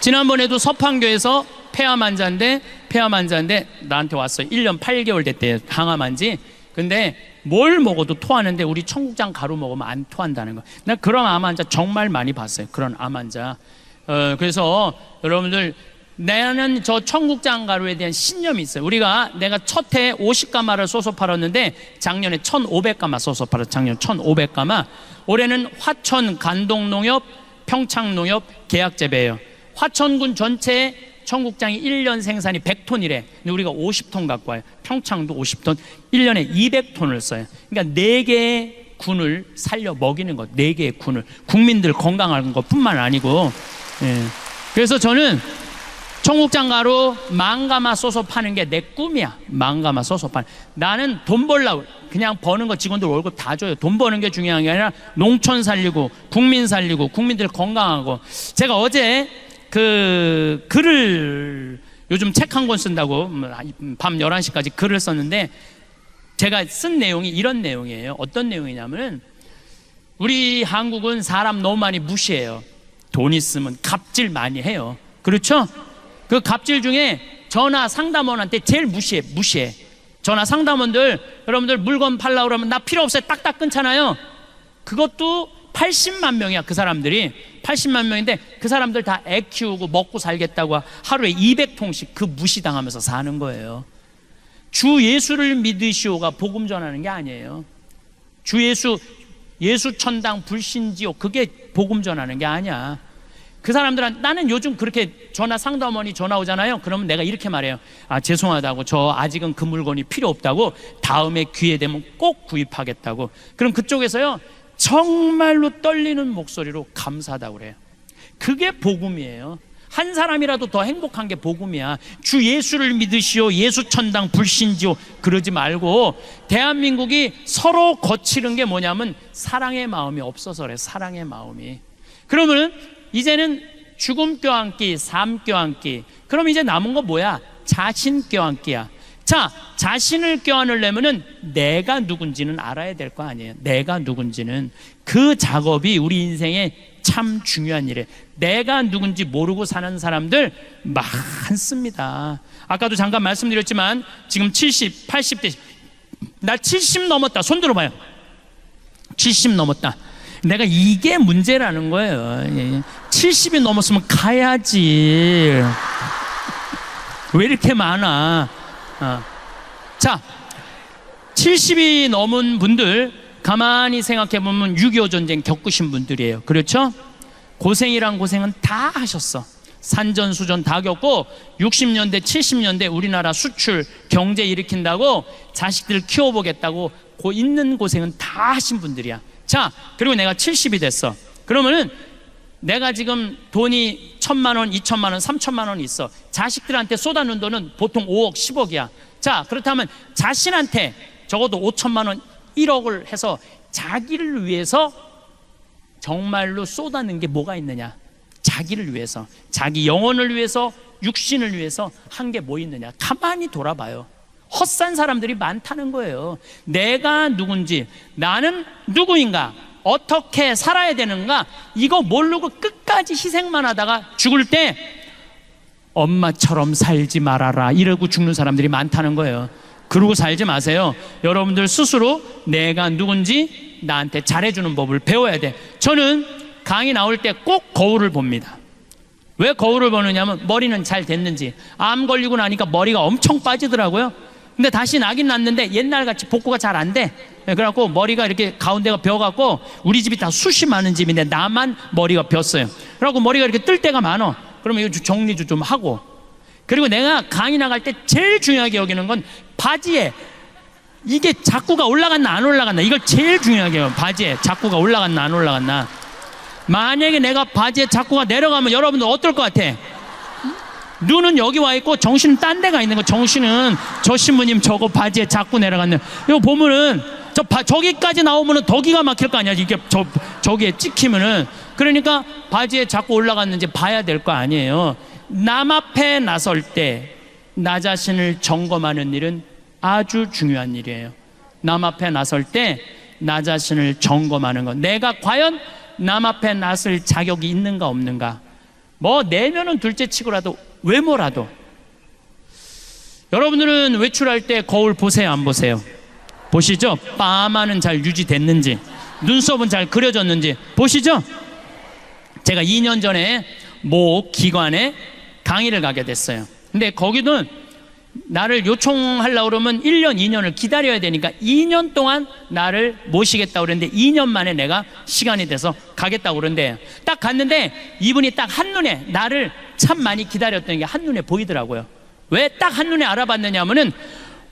지난번에도 서판교에서 폐암 환자인데 나한테 왔어요. 1년 8개월 됐대요. 항암 한지. 근데 뭘 먹어도 토하는데 우리 청국장 가루 먹으면 안 토한다는 거. 나 그런 암 환자 정말 많이 봤어요. 그런 암 환자. 그래서 여러분들 나는 저 청국장 가루에 대한 신념이 있어요. 내가 첫 해에 50가마를 쏘서 팔았는데 작년에 1,500가마 쏘서 팔았어요. 작년 1,500가마. 올해는 화천 간동농협, 평창농협 계약 재배예요. 화천군 전체에 청국장이 1년 생산이 100톤이래. 근데 우리가 50톤 갖고 와요. 평창도 50톤. 1년에 200톤을 써요. 그러니까 4개의 군을 살려 먹이는 것. 4개의 군을. 국민들 건강한 것 뿐만 아니고. 예. 그래서 저는 청국장 가루 10,000가마 쏘서 파는 게 내 꿈이야. 10,000가마 쏘서 파는. 나는 돈 벌려고 그냥 버는 거 직원들 월급 다 줘요. 돈 버는 게 중요한 게 아니라 농촌 살리고 국민 살리고 국민들 건강하고. 제가 어제 그 글을 요즘 책 한 권 쓴다고 밤 11시까지 글을 썼는데 제가 쓴 내용이 이런 내용이에요. 어떤 내용이냐면 우리 한국은 사람 너무 많이 무시해요. 돈 있으면 갑질 많이 해요. 그렇죠? 그 갑질 중에 전화 상담원한테 제일 무시해. 전화 상담원들 여러분들 물건 팔라고 그러면 나 필요 없어요. 딱딱 끊잖아요. 그것도 80만 명이야. 그 사람들이 80만 명인데 그 사람들 다 애 키우고 먹고 살겠다고 하루에 200통씩 그 무시당하면서 사는 거예요. 주 예수를 믿으시오가 복음 전하는 게 아니에요. 주 예수 천당 불신지옥, 그게 복음 전하는 게 아니야. 그 사람들은, 나는 요즘 그렇게 상담원이 전화 오잖아요. 그러면 내가 이렇게 말해요. 아, 죄송하다고, 저 아직은 그 물건이 필요 없다고, 다음에 기회 되면 꼭 구입하겠다고. 그럼 그쪽에서요, 정말로 떨리는 목소리로 감사하다고 그래요. 그게 복음이에요. 한 사람이라도 더 행복한 게 복음이야. 주 예수를 믿으시오, 예수 천당 불신지오, 그러지 말고 대한민국이 서로 거치는 게 뭐냐면 사랑의 마음이 없어서 그래. 사랑의 마음이. 그러면은 이제는 죽음 껴안기, 삶 껴안기. 그럼 이제 남은 거 뭐야? 자신 껴안기야. 자, 자신을 껴안으려면은 내가 누군지는 알아야 될 거 아니에요. 내가 누군지는. 그 작업이 우리 인생에 참 중요한 일이에요. 내가 누군지 모르고 사는 사람들 많습니다. 아까도 잠깐 말씀드렸지만 지금 70, 80대, 나 70 넘었다. 손 들어봐요. 70 넘었다. 내가 이게 문제라는 거예요. 70이 넘었으면 가야지. 왜 이렇게 많아? 자, 70이 넘은 분들 가만히 생각해 보면 6.25 전쟁 겪으신 분들이에요. 그렇죠? 고생이란 고생은 다 하셨어. 산전수전 다 겪고 60년대 70년대 우리나라 수출 경제 일으킨다고 자식들 키워보겠다고 있는 고생은 다 하신 분들이야. 자, 그리고 내가 70이 됐어. 그러면은 내가 지금 돈이 1,000만 원, 2,000만 원, 3,000만 원 있어. 자식들한테 쏟아놓은 돈은 보통 5억, 10억이야. 자, 그렇다면 자신한테 적어도 5,000만 원, 1억을 해서 자기를 위해서 정말로 쏟아낸 게 뭐가 있느냐? 자기를 위해서, 자기 영혼을 위해서, 육신을 위해서 한 게 뭐 있느냐? 가만히 돌아봐요. 헛산 사람들이 많다는 거예요. 내가 누군지, 나는 누구인가, 어떻게 살아야 되는가, 이거 모르고 끝까지 희생만 하다가 죽을 때 엄마처럼 살지 말아라 이러고 죽는 사람들이 많다는 거예요. 그러고 살지 마세요. 여러분들 스스로 내가 누군지 나한테 잘해주는 법을 배워야 돼. 저는 강의 나올 때 꼭 거울을 봅니다. 왜 거울을 보느냐면 머리는 잘 됐는지. 암 걸리고 나니까 머리가 엄청 빠지더라고요. 근데 다시 나긴 났는데 옛날같이 복구가 잘 안 돼. 그래갖고 머리가 이렇게 가운데가 벼갖고, 우리 집이 다 숱이 많은 집인데 나만 머리가 벼었어요. 그래갖고 머리가 이렇게 뜰 때가 많어. 그러면 이거 정리도 좀 하고. 그리고 내가 강의 나갈 때 제일 중요하게 여기는 건 바지에 이게 자꾸가 올라갔나 안 올라갔나, 이걸 제일 중요하게 해요. 바지에 자꾸가 올라갔나 안 올라갔나. 만약에 내가 바지에 자꾸가 내려가면 여러분들 어떨 것 같아? 눈은 여기 와 있고 정신은 딴 데가 있는 거. 정신은 저 신부님 저거 바지에 자꾸 내려갔네. 이거 보면은 저기까지 나오면은 더 기가 막힐 거 아니야. 이게 저기에 찍히면은. 그러니까 바지에 자꾸 올라갔는지 봐야 될 거 아니에요. 남 앞에 나설 때 나 자신을 점검하는 일은 아주 중요한 일이에요. 남 앞에 나설 때 나 자신을 점검하는 것. 내가 과연 남 앞에 나설 자격이 있는가 없는가. 뭐 내면은 둘째 치고라도 외모라도. 여러분들은 외출할 때 거울 보세요, 안 보세요? 보시죠? 파마는 잘 유지됐는지, 눈썹은 잘 그려졌는지 보시죠? 제가 2년 전에 모 기관에 강의를 가게 됐어요. 근데 거기는 나를 요청하려고 그러면 1년, 2년을 기다려야 되니까 2년 동안 나를 모시겠다고 그랬는데 2년 만에 내가 시간이 돼서 가겠다고 그러는데, 딱 갔는데 이분이 딱 한눈에 나를 참 많이 기다렸던 게 한눈에 보이더라고요. 왜 딱 한눈에 알아봤느냐 하면은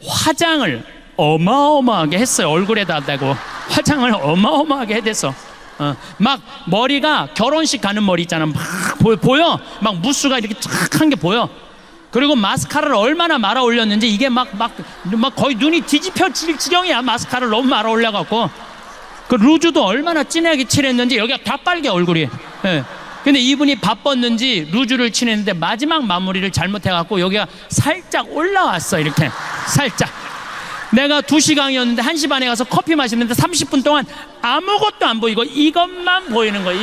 화장을 어마어마하게 했어요. 얼굴에다 대고 화장을 어마어마하게 해댔어. 막 머리가 결혼식 가는 머리 있잖아. 막 보여. 막 무스가 이렇게 쫙 한 게 보여. 그리고 마스카라를 얼마나 말아 올렸는지 이게 막 거의 눈이 뒤집혀질 지경이야. 마스카라를 너무 말아 올려갖고. 그 루즈도 얼마나 진하게 칠했는지 여기가 다 빨개, 얼굴이. 예. 근데 이분이 바빴는지 루즈를 칠했는데 마지막 마무리를 잘못해갖고 여기가 살짝 올라왔어. 이렇게 살짝. 내가 2시 강의였는데 1시 반에 가서 커피 마시는데 30분 동안 아무것도 안 보이고 이것만 보이는 거야.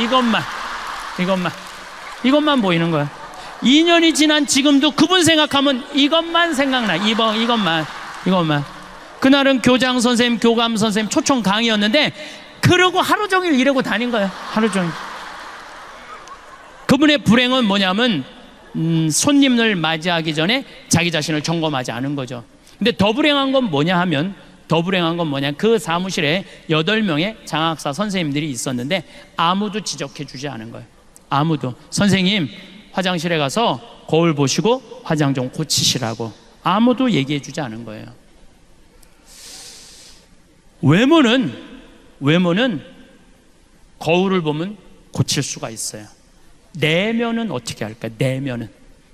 이것만 보이는 거야. 2년이 지난 지금도 그분 생각하면 이것만 생각나. 이것만. 그날은 교장 선생님, 교감 선생님 초청 강의였는데 그러고 하루 종일 이러고 다닌 거예요. 하루 종일. 그분의 불행은 뭐냐면 손님을 맞이하기 전에 자기 자신을 점검하지 않은 거죠. 근데 더 불행한 건 뭐냐 하면, 더 불행한 건 뭐냐, 그 사무실에 8명의 장학사 선생님들이 있었는데 아무도 지적해 주지 않은 거예요. 아무도. 선생님, 화장실에 가서 거울 보시고 화장 좀 고치시라고 아무도 얘기해 주지 않은 거예요. 외모는 거울을 보면 고칠 수가 있어요. 내면은 어떻게 할까? 내면은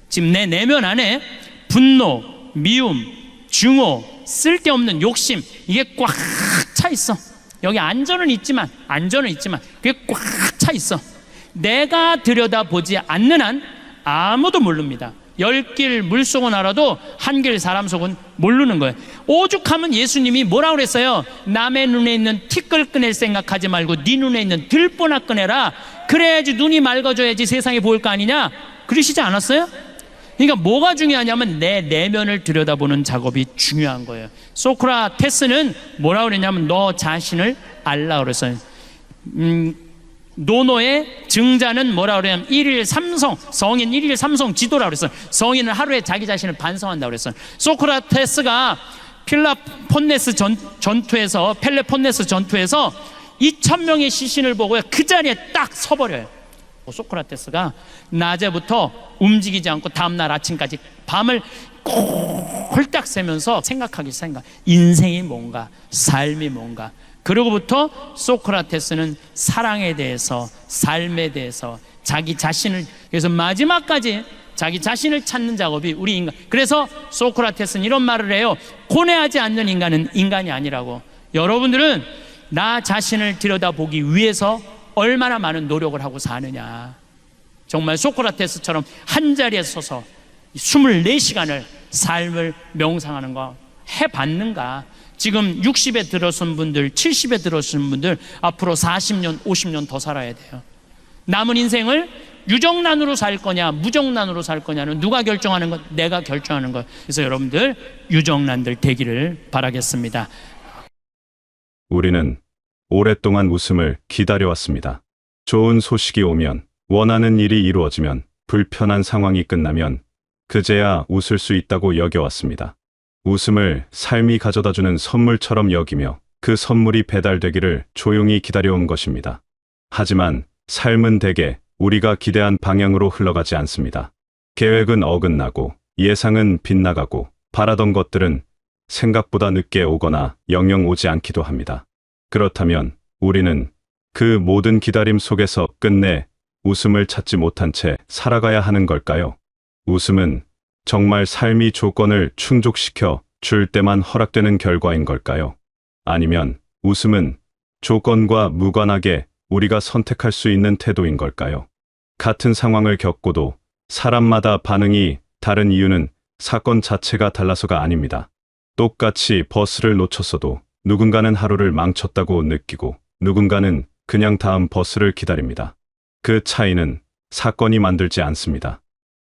지금 내 내면 안에 분노, 미움, 증오, 쓸데없는 욕심, 이게 꽉 차 있어. 여기 안전은 있지만 그게 꽉 차 있어. 내가 들여다보지 않는 한 아무도 모릅니다. 10길 물속은 알아도 한 길 사람 속은 모르는 거예요. 오죽하면 예수님이 뭐라고 그랬어요? 남의 눈에 있는 티끌 꺼낼 생각하지 말고 네 눈에 있는 들보나 꺼내라. 그래야지 눈이 맑아져야지 세상이 보일 거 아니냐? 그러시지 않았어요? 그러니까 뭐가 중요하냐면 내 내면을 들여다보는 작업이 중요한 거예요. 소크라테스는 뭐라고 그랬냐면 너 자신을 알라 그랬어요. 노노의 증자는 뭐라 그러냐면 일일 삼성, 성인 일일 삼성 지도라고 그랬어요. 성인은 하루에 자기 자신을 반성한다고 그랬어요. 소크라테스가 펠레폰네스 전투에서 2,000명의 시신을 보고 그 자리에 딱 서버려요. 소크라테스가 낮에부터 움직이지 않고 다음날 아침까지 밤을 홀딱 새면서 인생이 뭔가, 삶이 뭔가. 그러고부터 소크라테스는 사랑에 대해서, 삶에 대해서, 자기 자신을, 그래서 마지막까지 자기 자신을 찾는 작업이 우리 인간. 그래서 소크라테스는 이런 말을 해요. 고뇌하지 않는 인간은 인간이 아니라고. 여러분들은 나 자신을 들여다보기 위해서 얼마나 많은 노력을 하고 사느냐. 정말 소크라테스처럼 한 자리에 서서 24시간을 삶을 명상하는 거 해봤는가? 지금 60에 들어선 분들, 70에 들어선 분들 앞으로 40년, 50년 더 살아야 돼요. 남은 인생을 유정란으로 살 거냐, 무정란으로 살 거냐는 누가 결정하는 것? 내가 결정하는 것. 그래서 여러분들 유정란들 되기를 바라겠습니다.
우리는 오랫동안 웃음을 기다려왔습니다. 좋은 소식이 오면, 원하는 일이 이루어지면, 불편한 상황이 끝나면 그제야 웃을 수 있다고 여겨왔습니다. 웃음을 삶이 가져다주는 선물처럼 여기며 그 선물이 배달되기를 조용히 기다려온 것입니다. 하지만 삶은 대개 우리가 기대한 방향으로 흘러가지 않습니다. 계획은 어긋나고 예상은 빗나가고 바라던 것들은 생각보다 늦게 오거나 영영 오지 않기도 합니다. 그렇다면 우리는 그 모든 기다림 속에서 끝내 웃음을 찾지 못한 채 살아가야 하는 걸까요? 웃음은 정말 삶이 조건을 충족시켜 줄 때만 허락되는 결과인 걸까요? 아니면 웃음은 조건과 무관하게 우리가 선택할 수 있는 태도인 걸까요? 같은 상황을 겪고도 사람마다 반응이 다른 이유는 사건 자체가 달라서가 아닙니다. 똑같이 버스를 놓쳤어도 누군가는 하루를 망쳤다고 느끼고 누군가는 그냥 다음 버스를 기다립니다. 그 차이는 사건이 만들지 않습니다.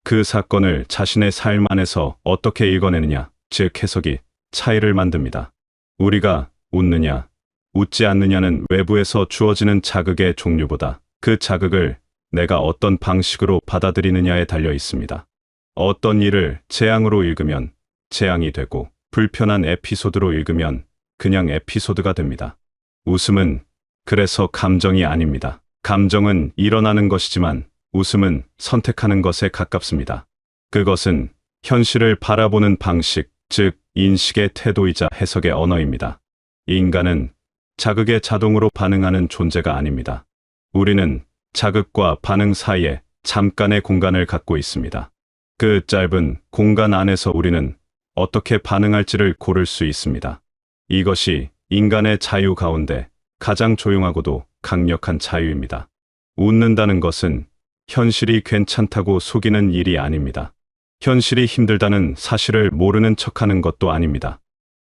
그 사건을 자신의 삶 안에서 어떻게 읽어내느냐, 즉 해석이 차이를 만듭니다. 우리가 웃느냐, 웃지 않느냐는 외부에서 주어지는 자극의 종류보다 그 자극을 내가 어떤 방식으로 받아들이느냐에 달려 있습니다. 어떤 일을 재앙으로 읽으면 재앙이 되고 불편한 에피소드로 읽으면 그냥 에피소드가 됩니다. 웃음은 그래서 감정이 아닙니다. 감정은 일어나는 것이지만 웃음은 선택하는 것에 가깝습니다. 그것은 현실을 바라보는 방식, 즉 인식의 태도이자 해석의 언어입니다. 인간은 자극에 자동으로 반응하는 존재가 아닙니다. 우리는 자극과 반응 사이에 잠깐의 공간을 갖고 있습니다. 그 짧은 공간 안에서 우리는 어떻게 반응할지를 고를 수 있습니다. 이것이 인간의 자유 가운데 가장 조용하고도 강력한 자유입니다. 웃는다는 것은 현실이 괜찮다고 속이는 일이 아닙니다. 현실이 힘들다는 사실을 모르는 척하는 것도 아닙니다.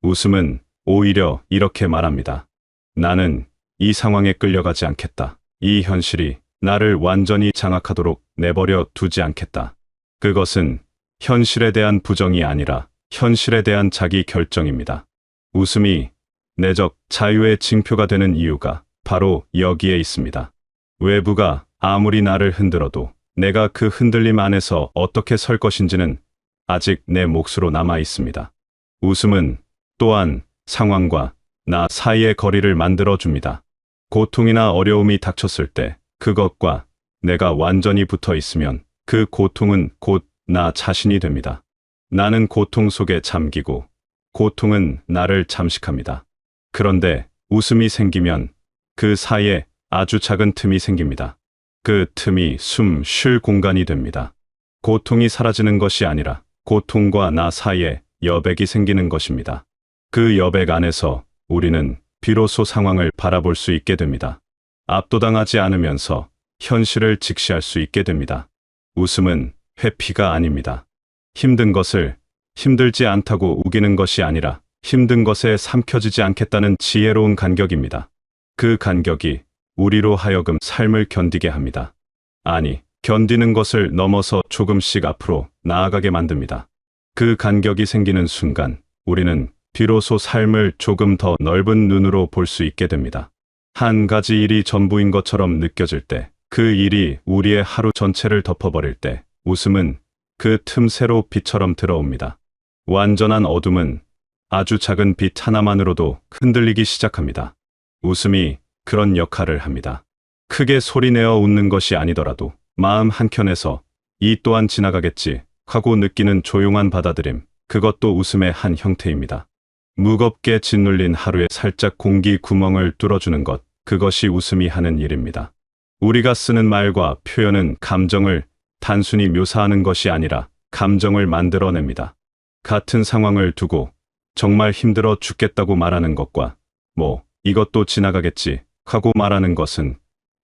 웃음은 오히려 이렇게 말합니다. 나는 이 상황에 끌려가지 않겠다. 이 현실이 나를 완전히 장악하도록 내버려 두지 않겠다. 그것은 현실에 대한 부정이 아니라 현실에 대한 자기 결정입니다. 웃음이 내적 자유의 징표가 되는 이유가 바로 여기에 있습니다. 외부가 아무리 나를 흔들어도 내가 그 흔들림 안에서 어떻게 설 것인지는 아직 내 몫으로 남아 있습니다. 웃음은 또한 상황과 나 사이의 거리를 만들어 줍니다. 고통이나 어려움이 닥쳤을 때 그것과 내가 완전히 붙어 있으면 그 고통은 곧 나 자신이 됩니다. 나는 고통 속에 잠기고 고통은 나를 잠식합니다. 그런데 웃음이 생기면 그 사이에 아주 작은 틈이 생깁니다. 그 틈이 숨 쉴 공간이 됩니다. 고통이 사라지는 것이 아니라 고통과 나 사이에 여백이 생기는 것입니다. 그 여백 안에서 우리는 비로소 상황을 바라볼 수 있게 됩니다. 압도당하지 않으면서 현실을 직시할 수 있게 됩니다. 웃음은 회피가 아닙니다. 힘든 것을 힘들지 않다고 우기는 것이 아니라 힘든 것에 삼켜지지 않겠다는 지혜로운 간격입니다. 그 간격이 우리로 하여금 삶을 견디게 합니다. 아니, 견디는 것을 넘어서 조금씩 앞으로 나아가게 만듭니다. 그 간격이 생기는 순간 우리는 비로소 삶을 조금 더 넓은 눈으로 볼 수 있게 됩니다. 한 가지 일이 전부인 것처럼 느껴질 때, 그 일이 우리의 하루 전체를 덮어버릴 때 웃음은 그 틈새로 빛처럼 들어옵니다. 완전한 어둠은 아주 작은 빛 하나만으로도 흔들리기 시작합니다. 웃음이 그런 역할을 합니다. 크게 소리내어 웃는 것이 아니더라도 마음 한켠에서 이 또한 지나가겠지 하고 느끼는 조용한 받아들임, 그것도 웃음의 한 형태입니다. 무겁게 짓눌린 하루에 살짝 공기 구멍을 뚫어주는 것, 그것이 웃음이 하는 일입니다. 우리가 쓰는 말과 표현은 감정을 단순히 묘사하는 것이 아니라 감정을 만들어냅니다. 같은 상황을 두고 정말 힘들어 죽겠다고 말하는 것과 이것도 지나가겠지 하고 말하는 것은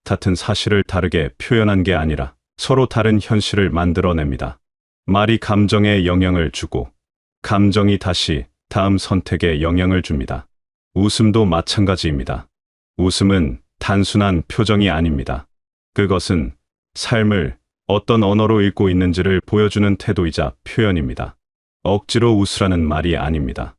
같은 사실을 다르게 표현한 게 아니라 서로 다른 현실을 만들어냅니다. 말이 감정에 영향을 주고 감정이 다시 다음 선택에 영향을 줍니다. 웃음도 마찬가지입니다. 웃음은 단순한 표정이 아닙니다. 그것은 삶을 어떤 언어로 읽고 있는지를 보여주는 태도이자 표현입니다. 억지로 웃으라는 말이 아닙니다.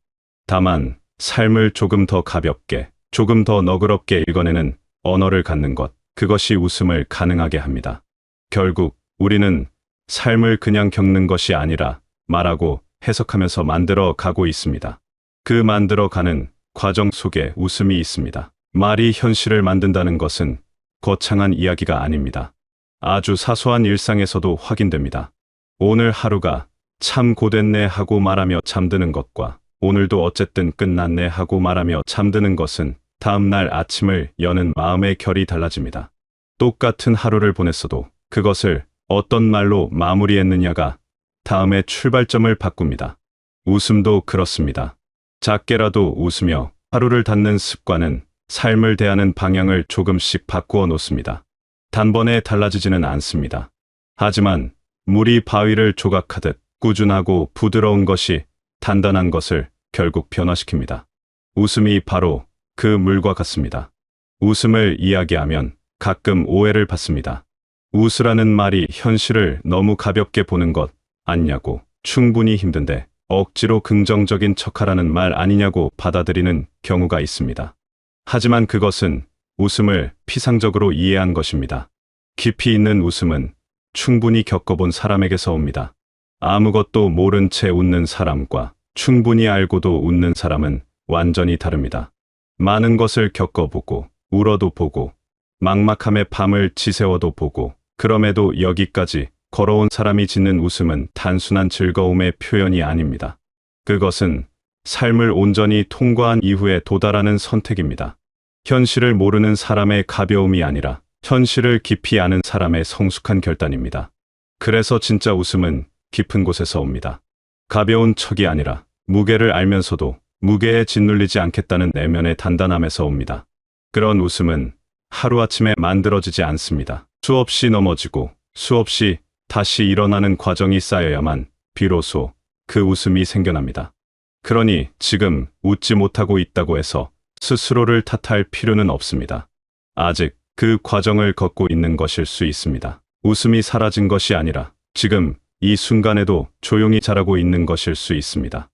다만 삶을 조금 더 가볍게, 조금 더 너그럽게 읽어내는 언어를 갖는 것, 그것이 웃음을 가능하게 합니다. 결국 우리는 삶을 그냥 겪는 것이 아니라 말하고 해석하면서 만들어 가고 있습니다. 그 만들어 가는 과정 속에 웃음이 있습니다. 말이 현실을 만든다는 것은 거창한 이야기가 아닙니다. 아주 사소한 일상에서도 확인됩니다. 오늘 하루가 참 고됐네 하고 말하며 잠드는 것과 오늘도 어쨌든 끝났네 하고 말하며 잠드는 것은 다음날 아침을 여는 마음의 결이 달라집니다. 똑같은 하루를 보냈어도 그것을 어떤 말로 마무리했느냐가 다음의 출발점을 바꿉니다. 웃음도 그렇습니다. 작게라도 웃으며 하루를 닫는 습관은 삶을 대하는 방향을 조금씩 바꾸어 놓습니다. 단번에 달라지지는 않습니다. 하지만 물이 바위를 조각하듯 꾸준하고 부드러운 것이 단단한 것을 결국 변화시킵니다. 웃음이 바로 그 물과 같습니다. 웃음을 이야기하면 가끔 오해를 받습니다. 웃으라는 말이 현실을 너무 가볍게 보는 것 아니냐고, 충분히 힘든데 억지로 긍정적인 척하라는 말 아니냐고 받아들이는 경우가 있습니다. 하지만 그것은 웃음을 피상적으로 이해한 것입니다. 깊이 있는 웃음은 충분히 겪어본 사람에게서 옵니다. 아무것도 모른 채 웃는 사람과 충분히 알고도 웃는 사람은 완전히 다릅니다. 많은 것을 겪어보고 울어도 보고 막막함의 밤을 지새워도 보고 그럼에도 여기까지 걸어온 사람이 짓는 웃음은 단순한 즐거움의 표현이 아닙니다. 그것은 삶을 온전히 통과한 이후에 도달하는 선택입니다. 현실을 모르는 사람의 가벼움이 아니라 현실을 깊이 아는 사람의 성숙한 결단입니다. 그래서 진짜 웃음은 깊은 곳에서 옵니다. 가벼운 척이 아니라 무게를 알면서도 무게에 짓눌리지 않겠다는 내면의 단단함에서 옵니다. 그런 웃음은 하루아침에 만들어지지 않습니다. 수없이 넘어지고 수없이 다시 일어나는 과정이 쌓여야만 비로소 그 웃음이 생겨납니다. 그러니 지금 웃지 못하고 있다고 해서 스스로를 탓할 필요는 없습니다. 아직 그 과정을 걷고 있는 것일 수 있습니다. 웃음이 사라진 것이 아니라 지금 이 순간에도 조용히 자라고 있는 것일 수 있습니다.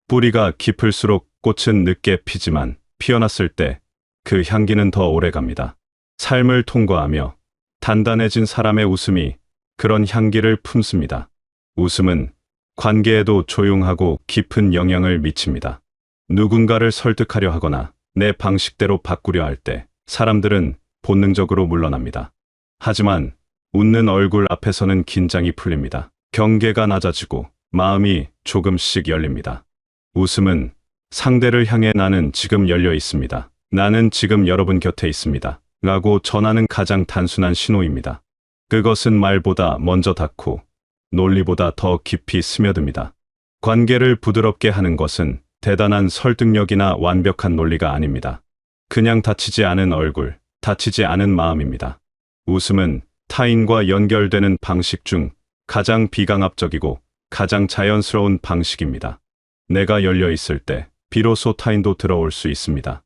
뿌리가 깊을수록 꽃은 늦게 피지만 피어났을 때 그 향기는 더 오래 갑니다. 삶을 통과하며 단단해진 사람의 웃음이 그런 향기를 품습니다. 웃음은 관계에도 조용하고 깊은 영향을 미칩니다. 누군가를 설득하려 하거나 내 방식대로 바꾸려 할 때 사람들은 본능적으로 물러납니다. 하지만 웃는 얼굴 앞에서는 긴장이 풀립니다. 경계가 낮아지고 마음이 조금씩 열립니다. 웃음은 상대를 향해 나는 지금 열려 있습니다. 나는 지금 여러분 곁에 있습니다. 라고 전하는 가장 단순한 신호입니다. 그것은 말보다 먼저 닿고 논리보다 더 깊이 스며듭니다. 관계를 부드럽게 하는 것은 대단한 설득력이나 완벽한 논리가 아닙니다. 그냥 다치지 않은 얼굴, 다치지 않은 마음입니다. 웃음은 타인과 연결되는 방식 중 가장 비강압적이고 가장 자연스러운 방식입니다. 내가 열려 있을 때 비로소 타인도 들어올 수 있습니다.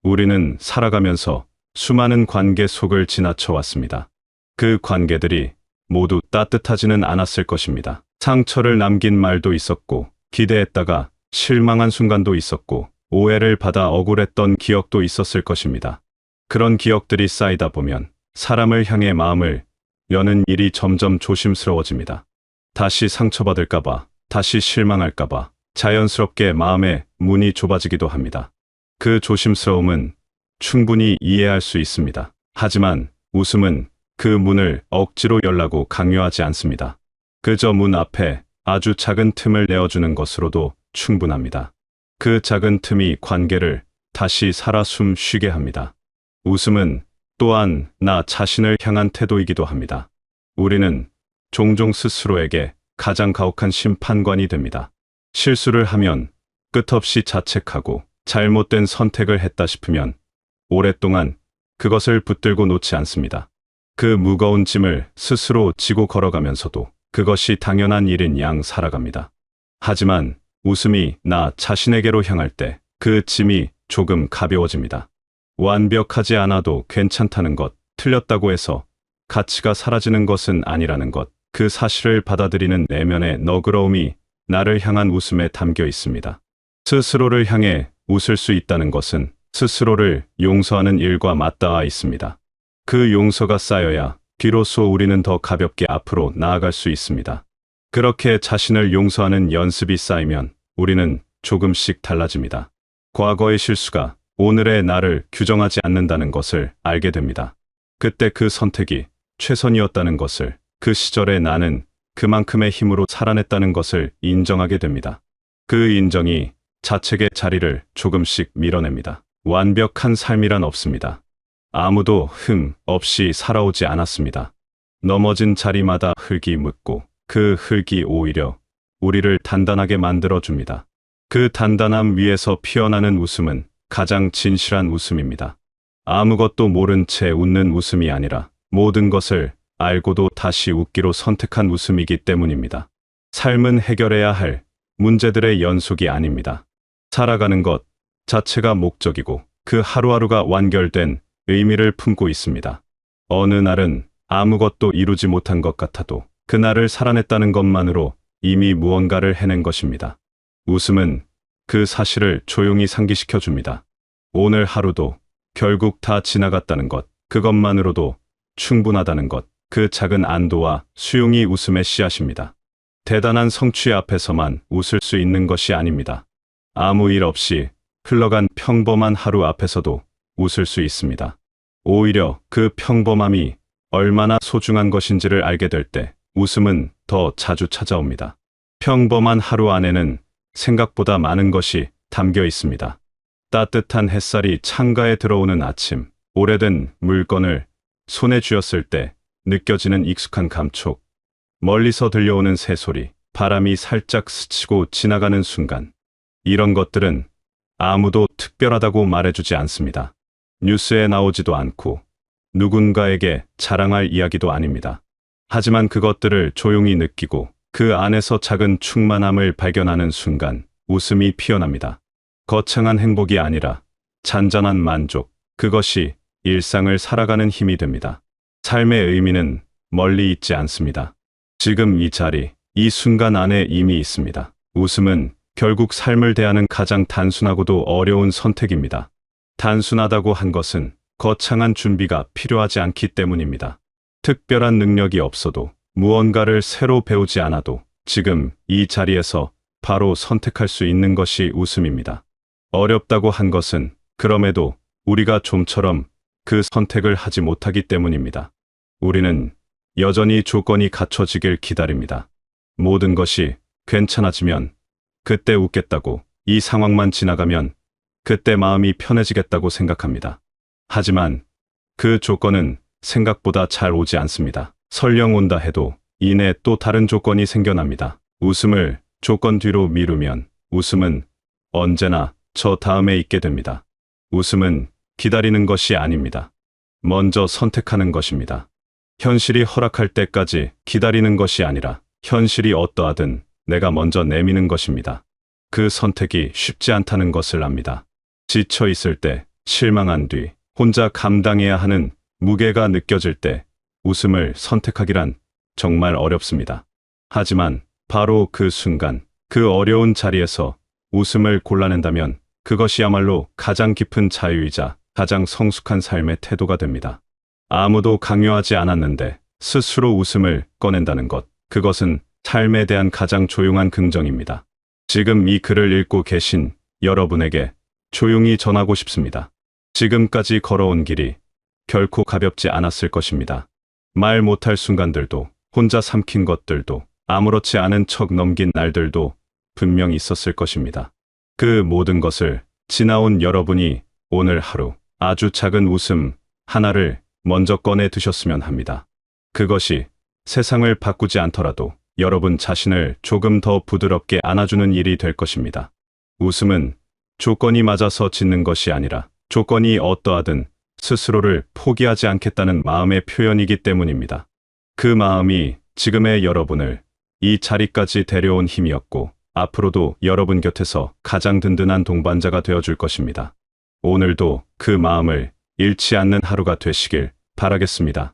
우리는 살아가면서 수많은 관계 속을 지나쳐 왔습니다. 그 관계들이 모두 따뜻하지는 않았을 것입니다. 상처를 남긴 말도 있었고, 기대했다가 실망한 순간도 있었고, 오해를 받아 억울했던 기억도 있었을 것입니다. 그런 기억들이 쌓이다 보면 사람을 향해 마음을 여는 일이 점점 조심스러워집니다. 다시 상처받을까봐, 다시 실망할까봐 자연스럽게 마음의 문이 좁아지기도 합니다. 그 조심스러움은 충분히 이해할 수 있습니다. 하지만 웃음은 그 문을 억지로 열라고 강요하지 않습니다. 그저 문 앞에 아주 작은 틈을 내어주는 것으로도 충분합니다. 그 작은 틈이 관계를 다시 살아 숨 쉬게 합니다. 웃음은 또한 나 자신을 향한 태도이기도 합니다. 우리는 종종 스스로에게 가장 가혹한 심판관이 됩니다. 실수를 하면 끝없이 자책하고 잘못된 선택을 했다 싶으면 오랫동안 그것을 붙들고 놓지 않습니다. 그 무거운 짐을 스스로 지고 걸어가면서도 그것이 당연한 일인 양 살아갑니다. 하지만 웃음이 나 자신에게로 향할 때 그 짐이 조금 가벼워집니다. 완벽하지 않아도 괜찮다는 것, 틀렸다고 해서 가치가 사라지는 것은 아니라는 것, 그 사실을 받아들이는 내면의 너그러움이 나를 향한 웃음에 담겨 있습니다. 스스로를 향해 웃을 수 있다는 것은 스스로를 용서하는 일과 맞닿아 있습니다. 그 용서가 쌓여야 비로소 우리는 더 가볍게 앞으로 나아갈 수 있습니다. 그렇게 자신을 용서하는 연습이 쌓이면 우리는 조금씩 달라집니다. 과거의 실수가 오늘의 나를 규정하지 않는다는 것을 알게 됩니다. 그때 그 선택이 최선이었다는 것을, 그 시절의 나는 그만큼의 힘으로 살아냈다는 것을 인정하게 됩니다. 그 인정이 자책의 자리를 조금씩 밀어냅니다. 완벽한 삶이란 없습니다. 아무도 흠 없이 살아오지 않았습니다. 넘어진 자리마다 흙이 묻고 그 흙이 오히려 우리를 단단하게 만들어줍니다. 그 단단함 위에서 피어나는 웃음은 가장 진실한 웃음입니다. 아무것도 모른 채 웃는 웃음이 아니라 모든 것을 알고도 다시 웃기로 선택한 웃음이기 때문입니다. 삶은 해결해야 할 문제들의 연속이 아닙니다. 살아가는 것 자체가 목적이고 그 하루하루가 완결된 의미를 품고 있습니다. 어느 날은 아무것도 이루지 못한 것 같아도 그날을 살아냈다는 것만으로 이미 무언가를 해낸 것입니다. 웃음은 그 사실을 조용히 상기시켜 줍니다. 오늘 하루도 결국 다 지나갔다는 것, 그것만으로도 충분하다는 것, 그 작은 안도와 수용이 웃음의 씨앗입니다. 대단한 성취 앞에서만 웃을 수 있는 것이 아닙니다. 아무 일 없이 흘러간 평범한 하루 앞에서도 웃을 수 있습니다. 오히려 그 평범함이 얼마나 소중한 것인지를 알게 될 때 웃음은 더 자주 찾아옵니다. 평범한 하루 안에는 생각보다 많은 것이 담겨 있습니다. 따뜻한 햇살이 창가에 들어오는 아침, 오래된 물건을 손에 쥐었을 때 느껴지는 익숙한 감촉, 멀리서 들려오는 새소리, 바람이 살짝 스치고 지나가는 순간, 이런 것들은 아무도 특별하다고 말해주지 않습니다. 뉴스에 나오지도 않고 누군가에게 자랑할 이야기도 아닙니다. 하지만 그것들을 조용히 느끼고 그 안에서 작은 충만함을 발견하는 순간 웃음이 피어납니다. 거창한 행복이 아니라 잔잔한 만족, 그것이 일상을 살아가는 힘이 됩니다. 삶의 의미는 멀리 있지 않습니다. 지금 이 자리, 이 순간 안에 이미 있습니다. 웃음은 결국 삶을 대하는 가장 단순하고도 어려운 선택입니다. 단순하다고 한 것은 거창한 준비가 필요하지 않기 때문입니다. 특별한 능력이 없어도 무언가를 새로 배우지 않아도 지금 이 자리에서 바로 선택할 수 있는 것이 웃음입니다. 어렵다고 한 것은 그럼에도 우리가 좀처럼 그 선택을 하지 못하기 때문입니다. 우리는 여전히 조건이 갖춰지길 기다립니다. 모든 것이 괜찮아지면 그때 웃겠다고, 이 상황만 지나가면 그때 마음이 편해지겠다고 생각합니다. 하지만 그 조건은 생각보다 잘 오지 않습니다. 설령 온다 해도 이내 또 다른 조건이 생겨납니다. 웃음을 조건 뒤로 미루면 웃음은 언제나 저 다음에 있게 됩니다. 웃음은 기다리는 것이 아닙니다. 먼저 선택하는 것입니다. 현실이 허락할 때까지 기다리는 것이 아니라 현실이 어떠하든 내가 먼저 내미는 것입니다. 그 선택이 쉽지 않다는 것을 압니다. 지쳐 있을 때, 실망한 뒤, 혼자 감당해야 하는 무게가 느껴질 때 웃음을 선택하기란 정말 어렵습니다. 하지만 바로 그 순간, 그 어려운 자리에서 웃음을 골라낸다면 그것이야말로 가장 깊은 자유이자 가장 성숙한 삶의 태도가 됩니다. 아무도 강요하지 않았는데 스스로 웃음을 꺼낸다는 것, 그것은 삶에 대한 가장 조용한 긍정입니다. 지금 이 글을 읽고 계신 여러분에게 조용히 전하고 싶습니다. 지금까지 걸어온 길이 결코 가볍지 않았을 것입니다. 말 못할 순간들도, 혼자 삼킨 것들도, 아무렇지 않은 척 넘긴 날들도 분명 있었을 것입니다. 그 모든 것을 지나온 여러분이 오늘 하루 아주 작은 웃음 하나를 먼저 꺼내 드셨으면 합니다. 그것이 세상을 바꾸지 않더라도 여러분 자신을 조금 더 부드럽게 안아주는 일이 될 것입니다. 웃음은 조건이 맞아서 짓는 것이 아니라 조건이 어떠하든 스스로를 포기하지 않겠다는 마음의 표현이기 때문입니다. 그 마음이 지금의 여러분을 이 자리까지 데려온 힘이었고 앞으로도 여러분 곁에서 가장 든든한 동반자가 되어줄 것입니다. 오늘도 그 마음을 잃지 않는 하루가 되시길 바라겠습니다.